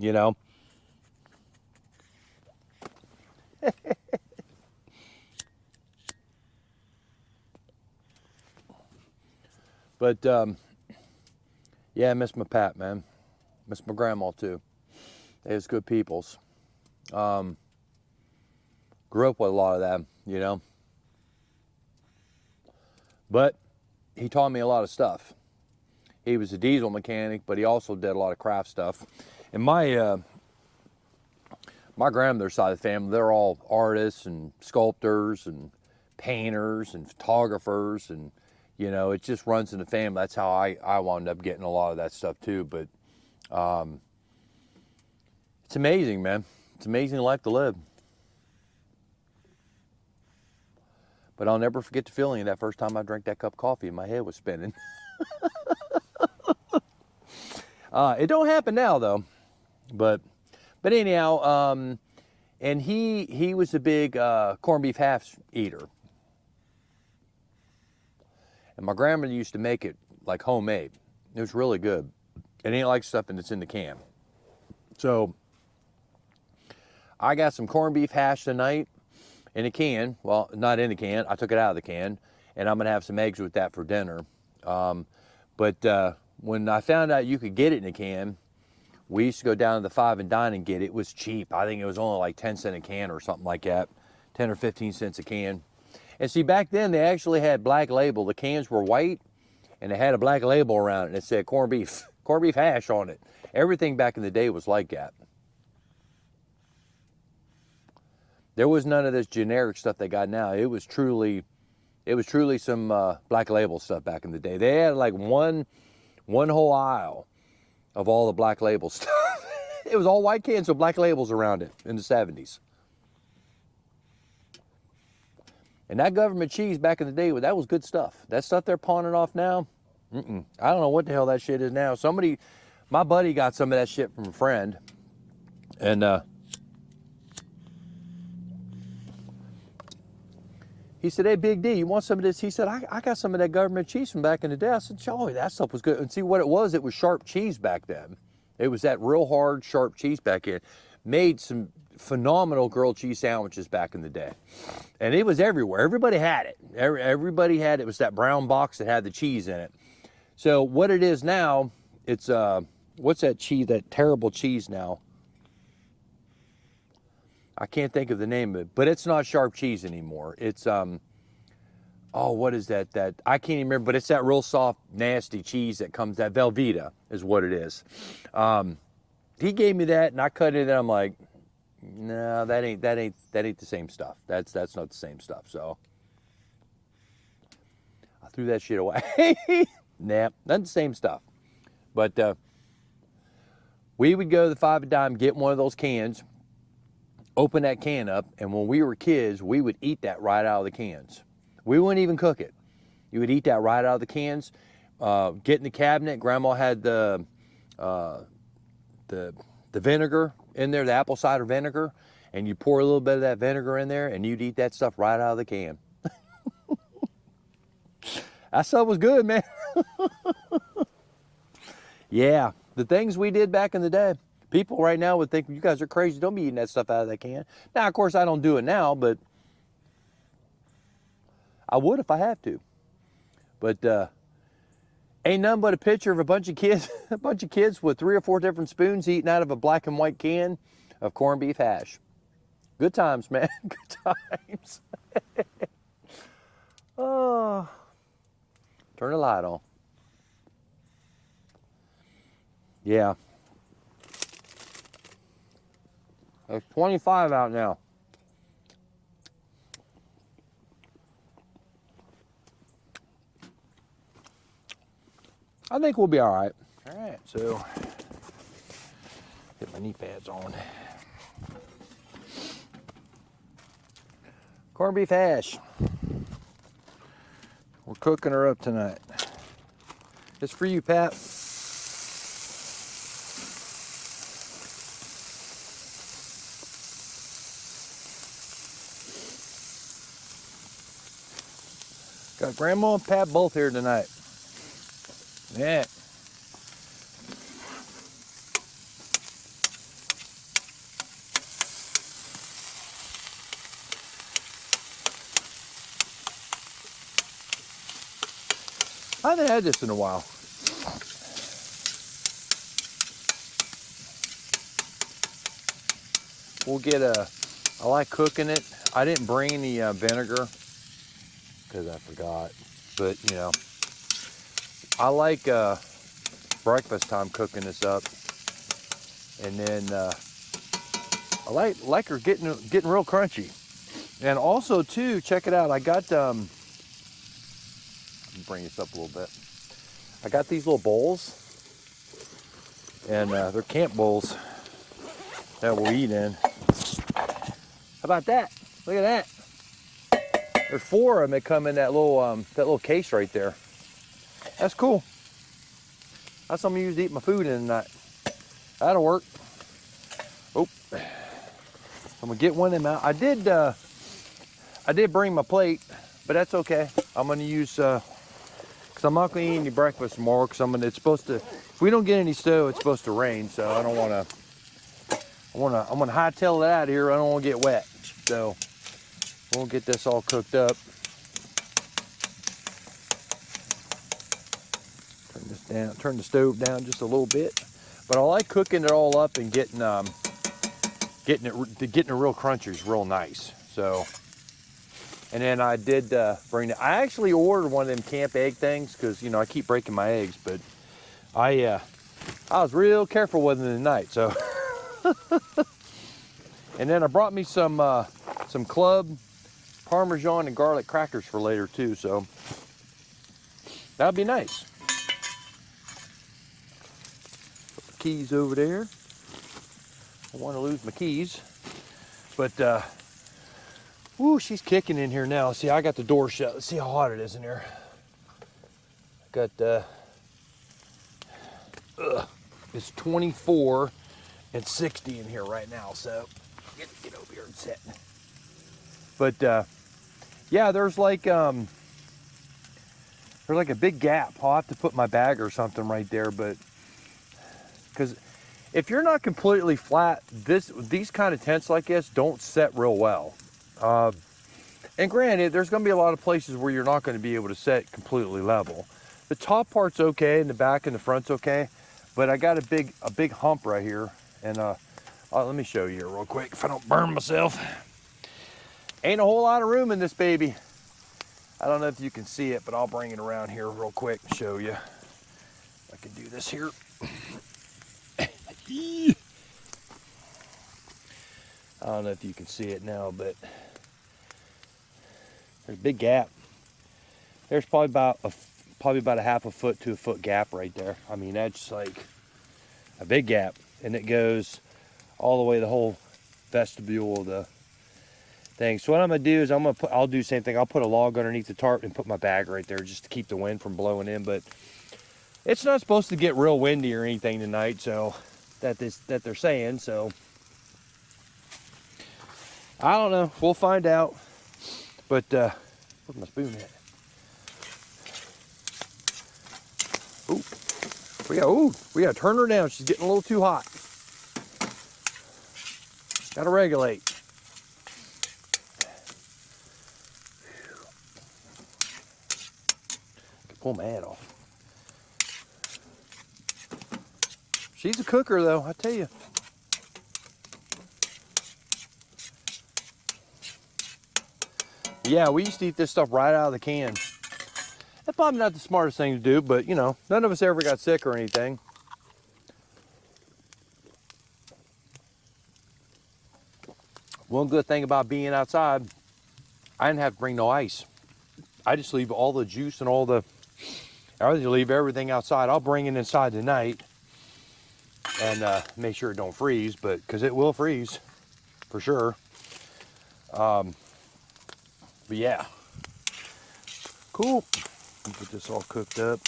But yeah, I miss my Pat, man. Miss my grandma too. They was good peoples. Grew up with a lot of them, But he taught me a lot of stuff. He was a diesel mechanic, but he also did a lot of craft stuff. And my grandmother's side of the family, they're all artists and sculptors and painters and photographers, and it just runs in the family. That's how I wound up getting a lot of that stuff too. But it's amazing, man. It's an amazing life to live. But I'll never forget the feeling of that first time I drank that cup of coffee and my head was spinning. It don't happen now though. But anyhow, and he was a big corned beef hash eater. And my grandmother used to make it like homemade. It was really good. It ain't like stuff that's in the can. So I got some corned beef hash tonight in a can. Well, not in a can. I took it out of the can. And I'm going to have some eggs with that for dinner. But when I found out you could get it in a can, we used to go down to the Five and Dine and get it. It was cheap. I think it was only like 10 cents a can or something like that. 10 or 15 cents a can. And see, back then they actually had black label. The cans were white and they had a black label around it and it said corned beef hash on it. Everything back in the day was like that. There was none of this generic stuff they got now. It was truly some black label stuff back in the day. They had like one whole aisle of all the black label stuff. It was all white cans with black labels around it in the 70s. And that government cheese back in the day, that was good stuff. That stuff they're pawning off now, I don't know what the hell that shit is now. My buddy got some of that shit from a friend. And he said, hey, Big D, you want some of this? He said, I got some of that government cheese from back in the day. I said, Joey, that stuff was good. And see what it was sharp cheese back then. It was that real hard, sharp cheese back in. Made some phenomenal grilled cheese sandwiches back in the day. And it was everywhere. Everybody had it. Everybody had it. It was that brown box that had the cheese in it. So what it is now, it's, what's that cheese, that terrible cheese now? I can't think of the name of it, but it's not sharp cheese anymore. It's, what is that? I can't even remember, but it's that real soft, nasty cheese that comes, that Velveeta is what it is. He gave me that and I cut it and I'm like, no, that ain't the same stuff. That's not the same stuff. So I threw that shit away. Nah, not the same stuff. But we would go to the Five and Dime, get one of those cans, open that can up, and when we were kids, we would eat that right out of the cans. We wouldn't even cook it. You would eat that right out of the cans. Get in the cabinet. Grandma had the vinegar in there, the apple cider vinegar, and you pour a little bit of that vinegar in there, and you'd eat that stuff right out of the can. That stuff was good, man. Yeah, the things we did back in the day. People right now would think, you guys are crazy, don't be eating that stuff out of that can. Now, of course, I don't do it now, but I would if I had to. But ain't nothing but a picture of a bunch of kids with 3 or 4 different spoons eating out of a black and white can of corned beef hash. Good times, man. Good times. Oh, turn the light on. There's 25 out now. I think we'll be all right. All right, so get my knee pads on. Corned beef hash. We're cooking her up tonight. It's for you, Pat. Got Grandma and Pat both here tonight. Yeah. I haven't had this in a while. We'll get I like cooking it. I didn't bring any vinegar because I forgot. But, you know, I like breakfast time cooking this up. And then I like her getting real crunchy. And also, too, check it out. I got... let me bring this up a little bit. I got these little bowls, and they're camp bowls that we'll eat in. How about that? Look at that. There's 4 of them that come in that little case right there. That's cool. That's something I use to eat my food in tonight. That'll work. Oh, I'm gonna get one of them out. I did bring my plate, but that's okay. I'm gonna use because I'm not gonna eat any breakfast tomorrow. Because it's supposed to. If we don't get any snow, it's supposed to rain. So I don't want to. I'm gonna hightail it out of here. I don't want to get wet. So we'll get this all cooked up. Turn this down. Turn the stove down just a little bit. But I like cooking it all up and getting it real crunchy is real nice. So, and then I did bring it. I actually ordered one of them camp egg things because, you know, I keep breaking my eggs, but I was real careful with them tonight. So, and then I brought me some club Parmesan and garlic crackers for later too. So that'd be nice. Put the keys over there. I want to lose my keys, but whoo, she's kicking in here now. See, I got the door shut. Let's see how hot it is in here. Got it's 24 and 60 in here right now. So get over here and sit. But yeah, there's like a big gap. I'll have to put my bag or something right there, but because if you're not completely flat, these kind of tents like this don't set real well. And granted, there's going to be a lot of places where you're not going to be able to set completely level. The top part's okay, and the back and the front's okay, but I got a big hump right here, and let me show you real quick if I don't burn myself. Ain't a whole lot of room in this baby. I don't know if you can see it, but I'll bring it around here real quick and show you. I can do this here. I don't know if you can see it now, but there's a big gap. There's probably about a half a foot to a foot gap right there. I mean, that's like a big gap, and it goes all the way the whole vestibule of the thing. So what I'm gonna do is I'll do the same thing. I'll put a log underneath the tarp and put my bag right there just to keep the wind from blowing in. But it's not supposed to get real windy or anything tonight, so that they're saying. So I don't know. We'll find out. But where's my spoon at? We gotta turn her down. She's getting a little too hot. Gotta regulate. I can pull my hat off. She's a cooker though, I tell you. Yeah, we used to eat this stuff right out of the can. That's probably not the smartest thing to do, but you know, none of us ever got sick or anything. One good thing about being outside, I didn't have to bring no ice. I just leave all the juice and I just leave everything outside. I'll bring it inside tonight and make sure it don't freeze, because it will freeze for sure. But yeah, cool. Get this all cooked up.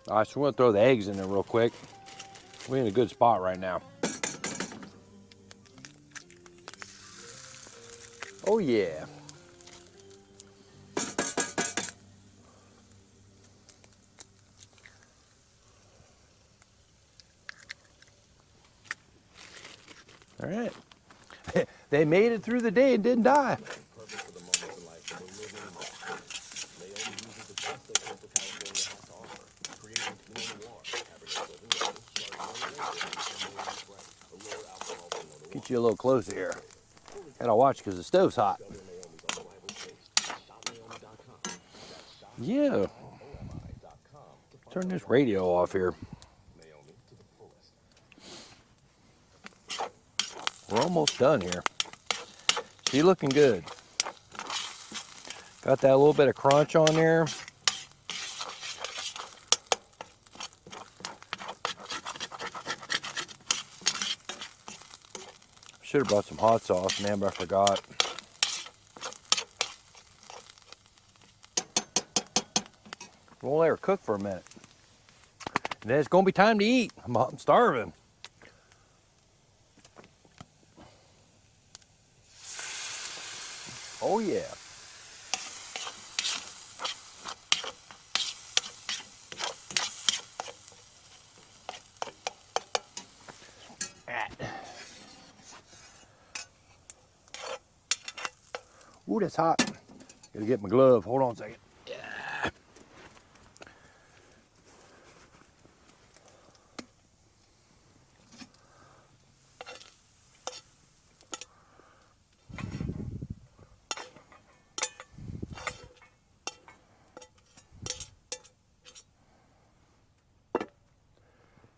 All right, so we're gonna throw the eggs in there real quick. We're in a good spot right now. Oh yeah. All right. They made it through the day and didn't die. Get you a little closer here. Gotta watch because the stove's hot. Yeah. Turn this radio off here. We're almost done here. She's looking good. Got that little bit of crunch on there. Should have brought some hot sauce, man, but I forgot. We'll let her cook for a minute. And then it's gonna be time to eat. I'm starving. Oh yeah. Ooh, that's hot. Gotta get my glove. Hold on a second. Yeah.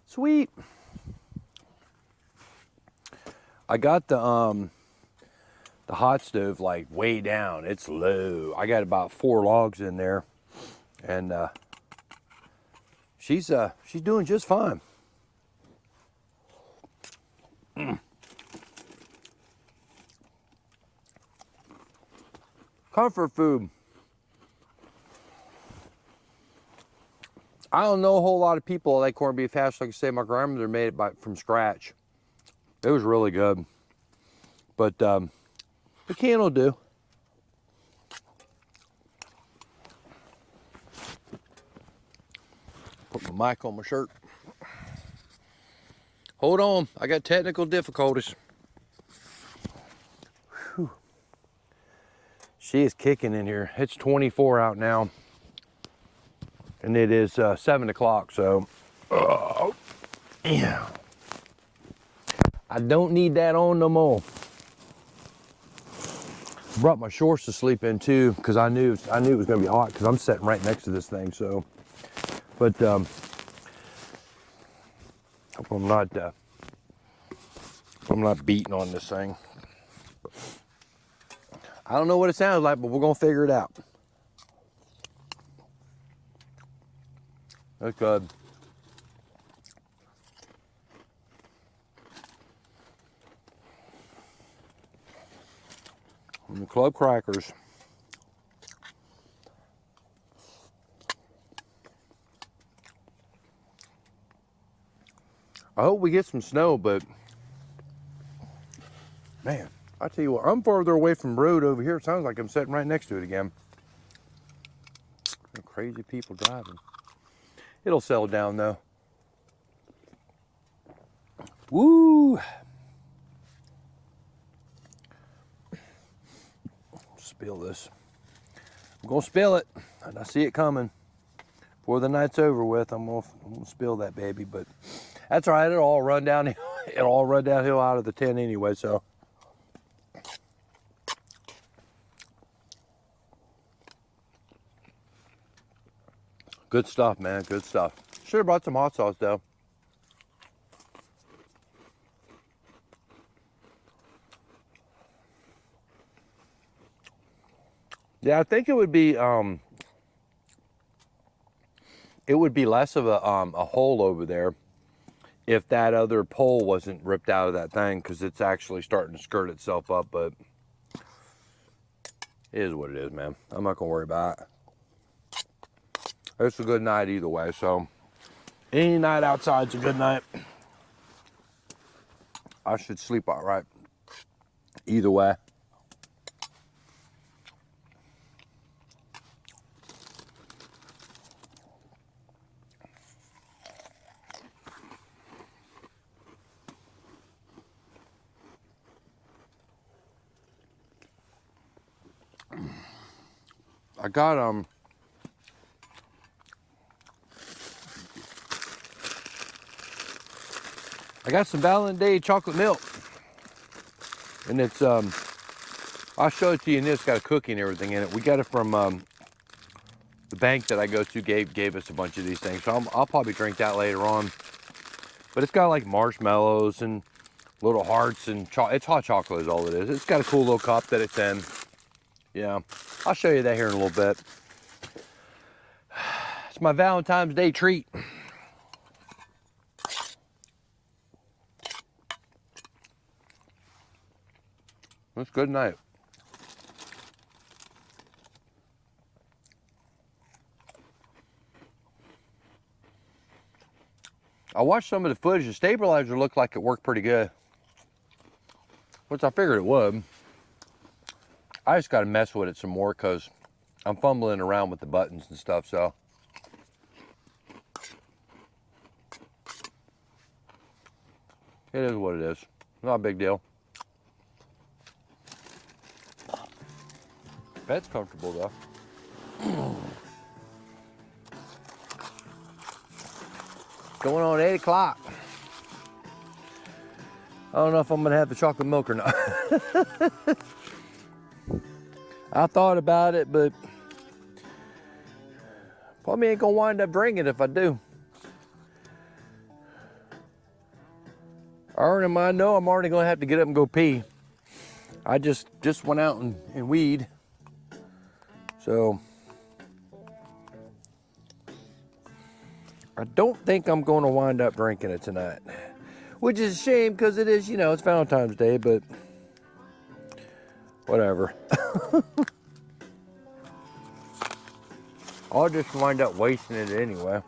Sweet. I got the hot stove like way down. It's low. I got about 4 logs in there, and she's doing just fine. Comfort food. I don't know a whole lot of people that like corned beef hash. Like I say, my grandmother made it from scratch. It was really good, but the can will do. Put my mic on my shirt. Hold on, I got technical difficulties. Whew. She is kicking in here. It's 24 out now, and it is 7 o'clock. So, yeah, I don't need that on no more. Brought my shorts to sleep in too, because I knew it was gonna be hot because I'm sitting right next to this thing. So, but hope I'm not beating on this thing. I don't know what it sounds like, but we're gonna figure it out. That's good. And the club crackers. I hope we get some snow, but man, I tell you what, I'm farther away from the road over here. It sounds like I'm sitting right next to it again. Crazy people driving. It'll settle down though. Woo! Spill this. I'm gonna spill it, and I see it coming. Before the night's over with, I'm gonna spill that baby, but that's all right. It'll all run downhill. It'll all run downhill out of the tent anyway. So, Good stuff, man. Good stuff. Should have brought some hot sauce, though. Yeah, I think it would be less of a hole over there if that other pole wasn't ripped out of that thing, because it's actually starting to skirt itself up, but it is what it is, man. I'm not gonna worry about it. It's a good night either way, so any night outside's a good night. I should sleep all right either way. I got some Valentine's Day chocolate milk, and it's I'll show it to you. And it's got a cookie and everything in it. We got it from the bank that I go to. Gave us a bunch of these things, so I'll probably drink that later on. But it's got like marshmallows and little hearts and it's hot chocolate is all it is. It's got a cool little cup that it's in. Yeah, I'll show you that here in a little bit. It's my Valentine's Day treat. It's good night. I watched some of the footage. The stabilizer looked like it worked pretty good, which I figured it would. I just got to mess with it some more because I'm fumbling around with the buttons and stuff, so. It is what it is. Not a big deal. Bed's comfortable though. Going on 8 o'clock. I don't know if I'm gonna have the chocolate milk or not. I thought about it, but probably ain't gonna wind up drinking if I do. I already know I'm already gonna have to get up and go pee. I just went out and weed. So I don't think I'm gonna wind up drinking it tonight. Which is a shame because it is, it's Valentine's Day, but whatever. I'll just wind up wasting it anyway.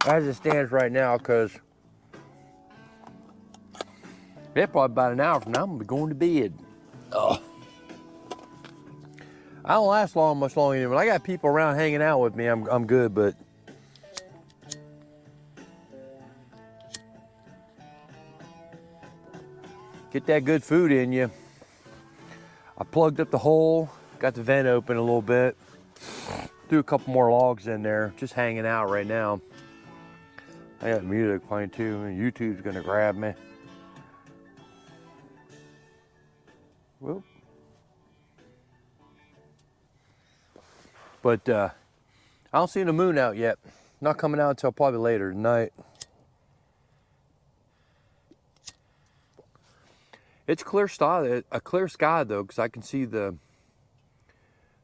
As it stands right now, because probably about an hour from now, I'm gonna be going to bed. Oh. I don't last much longer anymore. When I got people around hanging out with me, I'm good, but get that good food in you. I plugged up the hole, got the vent open a little bit, threw a couple more logs in there, just hanging out right now. I got music playing too, and YouTube's gonna grab me. Whoop. But I don't see the moon out yet. Not coming out until probably later tonight. It's a clear sky though, because I can see the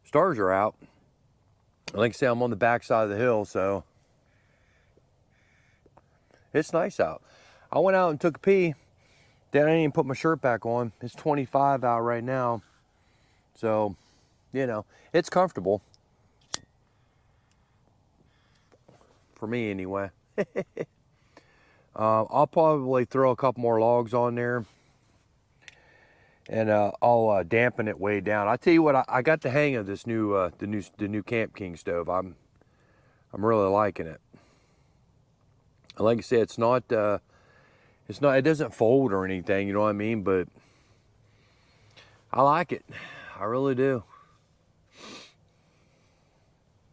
stars are out. Like I say, I'm on the back side of the hill, so it's nice out. I went out and took a pee. Then I didn't even put my shirt back on. It's 25 out right now. So, it's comfortable. For me anyway. I'll probably throw a couple more logs on there. And I'll dampen it way down. I tell you what, I got the hang of this new the new Camp King stove. I'm really liking it. Like I said, it doesn't fold or anything, you know what I mean? But I like it. I really do.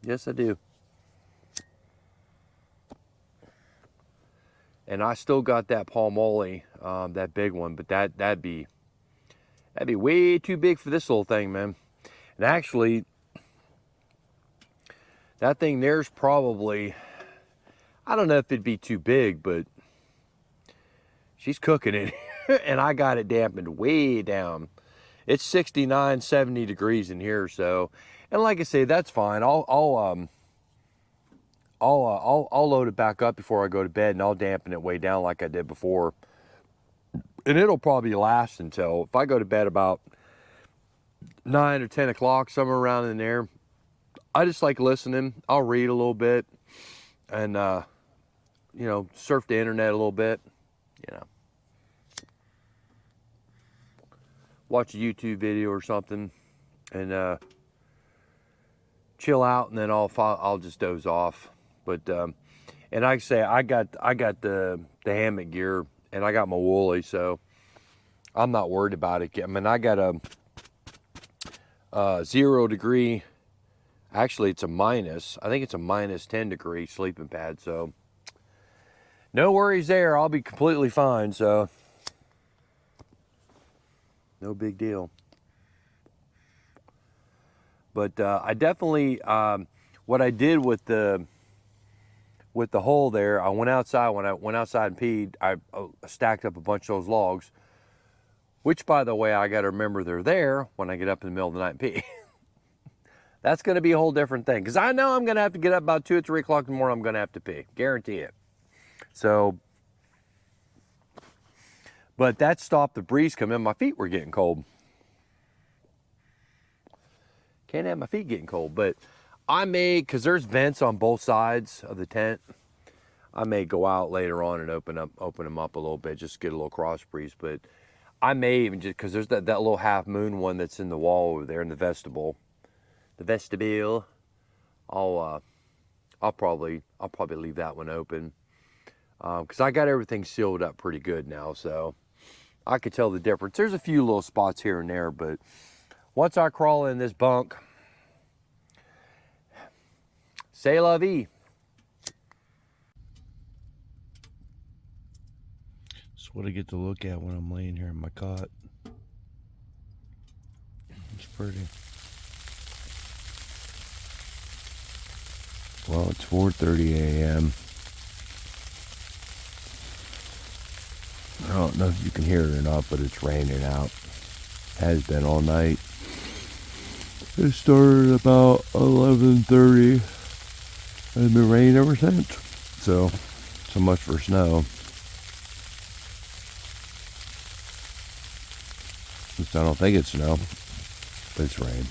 Yes, I do. And I still got that Palmolive, that big one, but that'd be way too big for this little thing, man. And actually, That thing there's probably, I don't know if it'd be too big, but she's cooking it. And I got it dampened way down. It's 69, 70 degrees in here, so, and like I say, that's fine. I'll load it back up before I go to bed, and I'll dampen it way down like I did before. And it'll probably last until, if I go to bed about 9 or 10 o'clock, somewhere around in there, I just like listening. I'll read a little bit and, you know, surf the internet a little bit, you know. Watch a YouTube video or something and chill out, and then I'll just doze off. But and like I say, I got the hammock gear, and I got my woolly, so I'm not worried about it. I mean, I got a 0 degree, actually it's a minus, I think it's a minus 10 degree sleeping pad, so no worries there. I'll be completely fine, so no big deal. But I definitely, what I did with the hole there, I went outside. When I went outside and peed, I stacked up a bunch of those logs, which, by the way, I got to remember they're there when I get up in the middle of the night and pee. That's going to be a whole different thing, because I know I'm going to have to get up about 2 or 3 o'clock in the morning. I'm going to have to pee, guarantee it. So, but that stopped the breeze coming in. My feet were getting cold. Can't have my feet getting cold, but I may, because there's vents on both sides of the tent, I may go out later on and open them up a little bit, just get a little cross breeze. But I may even just, because there's that little half moon one that's in the wall over there in the vestibule. I'll probably leave that one open, because I got everything sealed up pretty good now, so I could tell the difference. There's a few little spots here and there, but once I crawl in this bunk, c'est la vie. That's what I get to look at when I'm laying here in my cot. It's pretty. Well, it's 4:30 a.m. I don't know if you can hear it or not, but it's raining out. Has been all night. It started about 11:30 and it's been raining ever since. So much for snow. At least I don't think it's snow, but it's rain.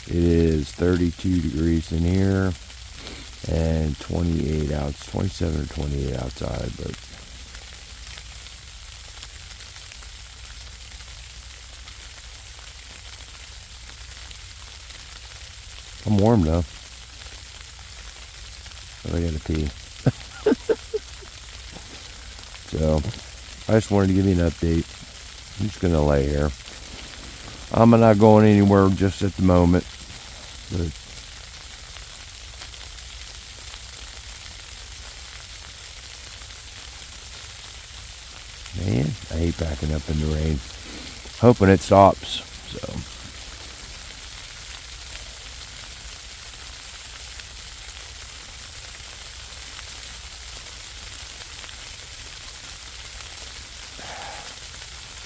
It is 32 degrees in here and 27 or 28 outside, but I'm warm though. But I gotta pee. So I just wanted to give you an update. I'm just gonna lay here. I'm not going anywhere just at the moment. But man, I hate backing up in the rain. Hoping it stops. So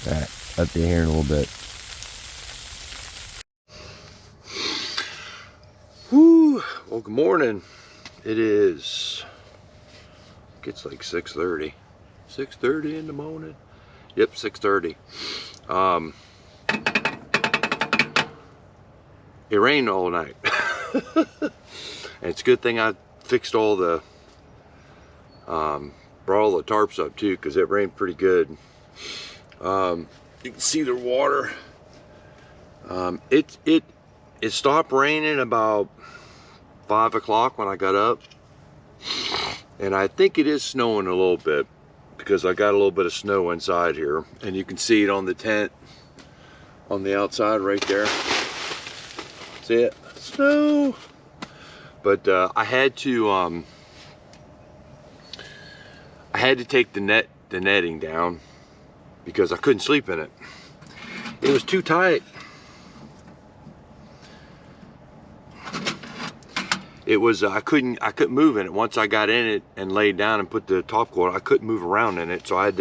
alright, up to here in a little bit. Whew. Well, good morning. It is, it's like 6:30. 6:30 in the morning. Yep, 6:30. It rained all night. And it's a good thing I fixed all the, brought all the tarps up too, because it rained pretty good. You can see the water. It stopped raining about 5 o'clock when I got up, and I think it is snowing a little bit, because I got a little bit of snow inside here, and you can see it on the tent on the outside right there. See it? Snow. But I had to take the netting down because I couldn't sleep in it. It was too tight. it was I couldn't move in it. Once I got in it and laid down and put the top coat, I couldn't move around in it. So I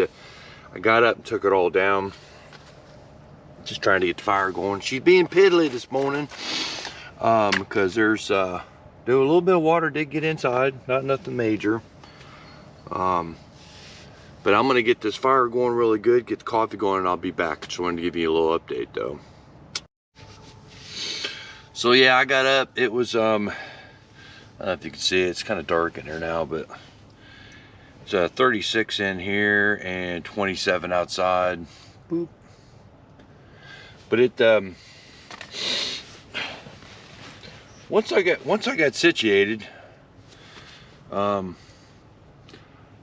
got up and took it all down. Just trying to get the fire going. She's being piddly this morning because there's a little bit of water did get inside, not nothing major. But I'm gonna get this fire going really good, get the coffee going, and I'll be back. Just wanted to give you a little update though. So yeah, I got up. It was I don't know if you can see it, it's kind of dark in here now, but it's 36 in here and 27 outside. Boop. But it once I got situated, I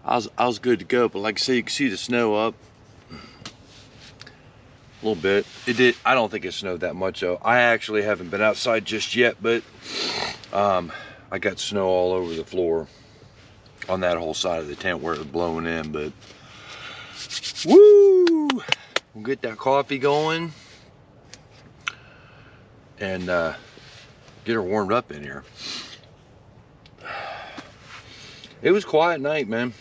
was good to go. But like I say, you can see the snow up a little bit. I don't think it snowed that much though. I actually haven't been outside just yet, but I got snow all over the floor on that whole side of the tent where it was blowing in. But woo, we'll get that coffee going and get her warmed up in here. It was a quiet night, man.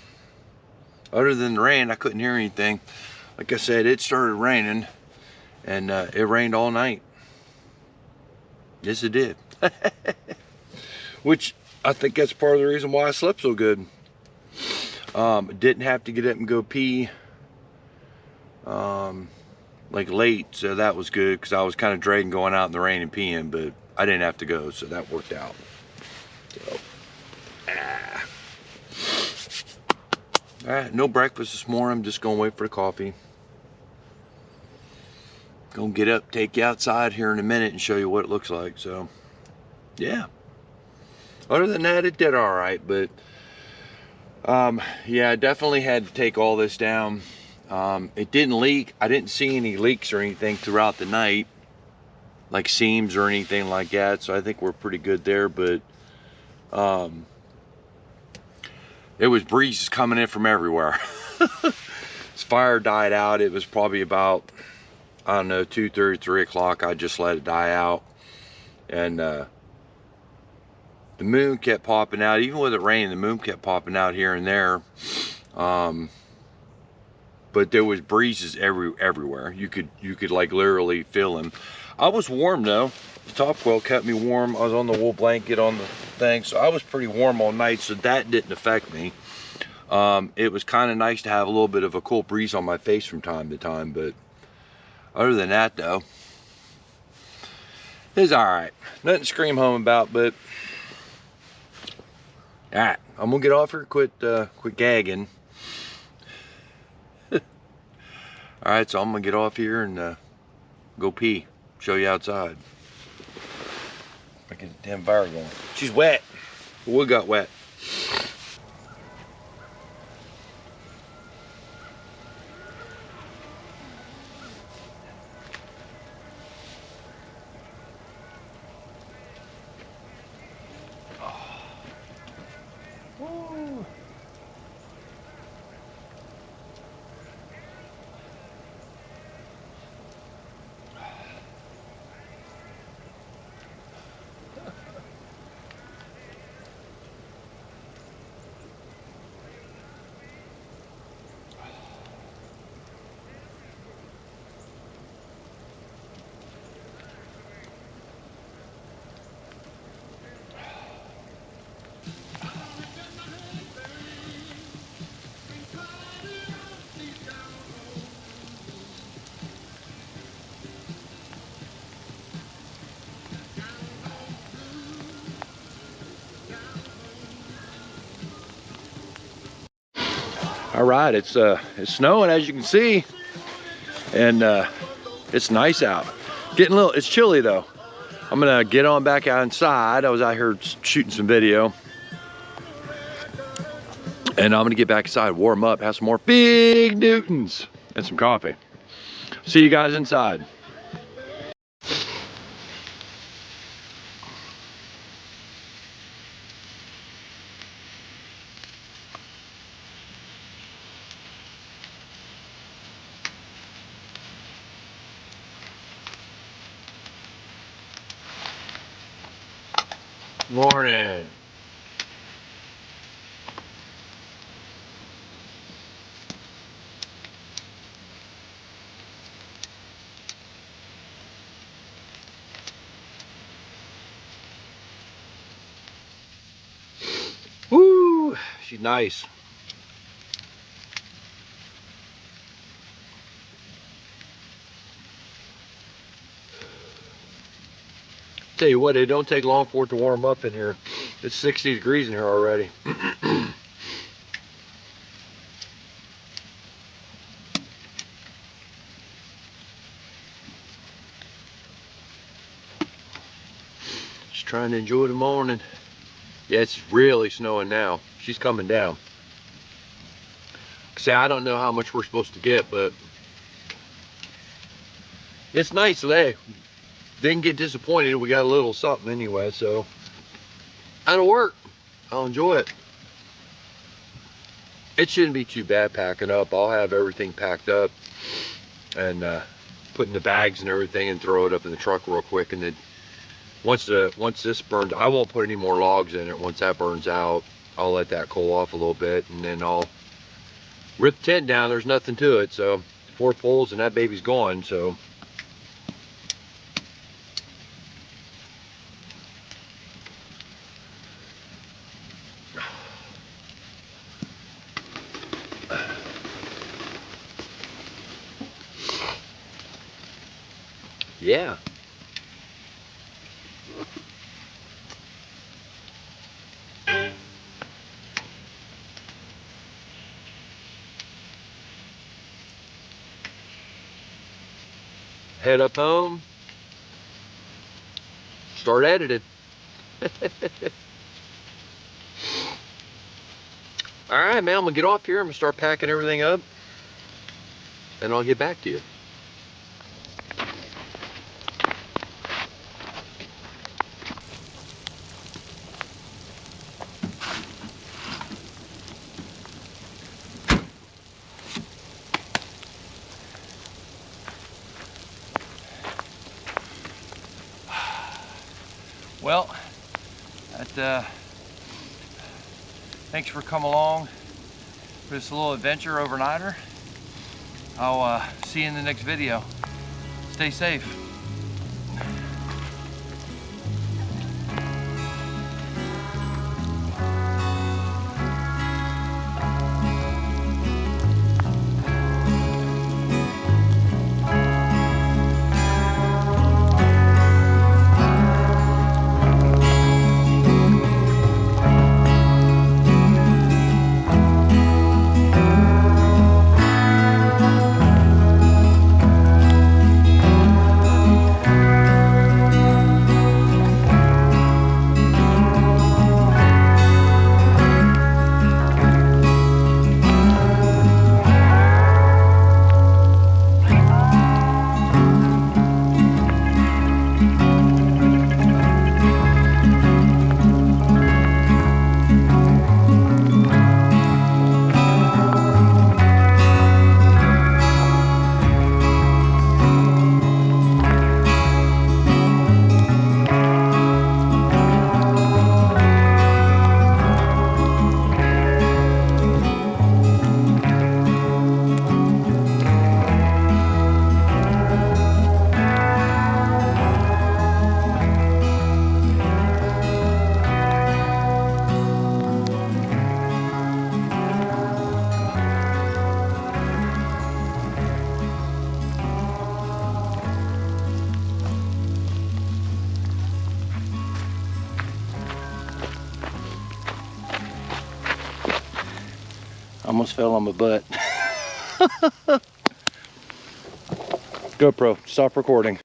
Other than the rain, I couldn't hear anything. Like I said, it started raining, and it rained all night. Yes, it did. Which I think that's part of the reason why I slept so good. Didn't have to get up and go pee like late, so that was good because I was kind of dreading going out in the rain and peeing, but I didn't have to go, so that worked out. So, all right, no breakfast this morning. I'm just gonna wait for the coffee. Gonna get up, take you outside here in a minute and show you what it looks like. So yeah, other than that, it did all right. But yeah, I definitely had to take all this down. It didn't leak. I didn't see any leaks or anything throughout the night, like seams or anything like that, so I think we're pretty good there. But it was breezes coming in from everywhere. This fire died out. It was probably about, I don't know, 2:30, 3 o'clock. I just let it die out, and the moon kept popping out. Even with it raining, the moon kept popping out here and there. But there was breezes everywhere. You could like literally feel them. I was warm though. The top quilt kept me warm. I was on the wool blanket on the thing, so I was pretty warm all night, so that didn't affect me. It was kind of nice to have a little bit of a cool breeze on my face from time to time, but other than that though, it's all right. Nothing to scream home about, but all right, I'm gonna get off here, quit gagging. All right, so I'm gonna get off here and go pee, show you outside. I get the damn fire going. She's wet. The wood got wet. Woo. All right, it's snowing as you can see, and it's nice out. Getting a little, it's chilly though. I'm gonna get on back outside. I was out here shooting some video, and I'm gonna get back inside, warm up, have some more big Newtons and some coffee. See you guys inside. Morning. Woo! She's nice. Tell you what, it don't take long for it to warm up in here. It's 60 degrees in here already. Just trying to enjoy the morning. Yeah, it's really snowing now. She's coming down. See, I don't know how much we're supposed to get, but it's nice today. Didn't get disappointed. We got a little something anyway, so that'll work. I'll enjoy it. It shouldn't be too bad packing up. I'll have everything packed up and put in the bags and everything and throw it up in the truck real quick. And then once this burns, I won't put any more logs in it. Once that burns out, I'll let that cool off a little bit, and then I'll rip the tent down. There's nothing to it. So 4 poles and that baby's gone. So yeah. Head up home, start editing. All right, man, I'm gonna get off here. I'm gonna start packing everything up and I'll get back to you. Well, thanks for coming along for this little adventure overnighter. I'll see you in the next video. Stay safe. Almost fell on my butt. GoPro, stop recording.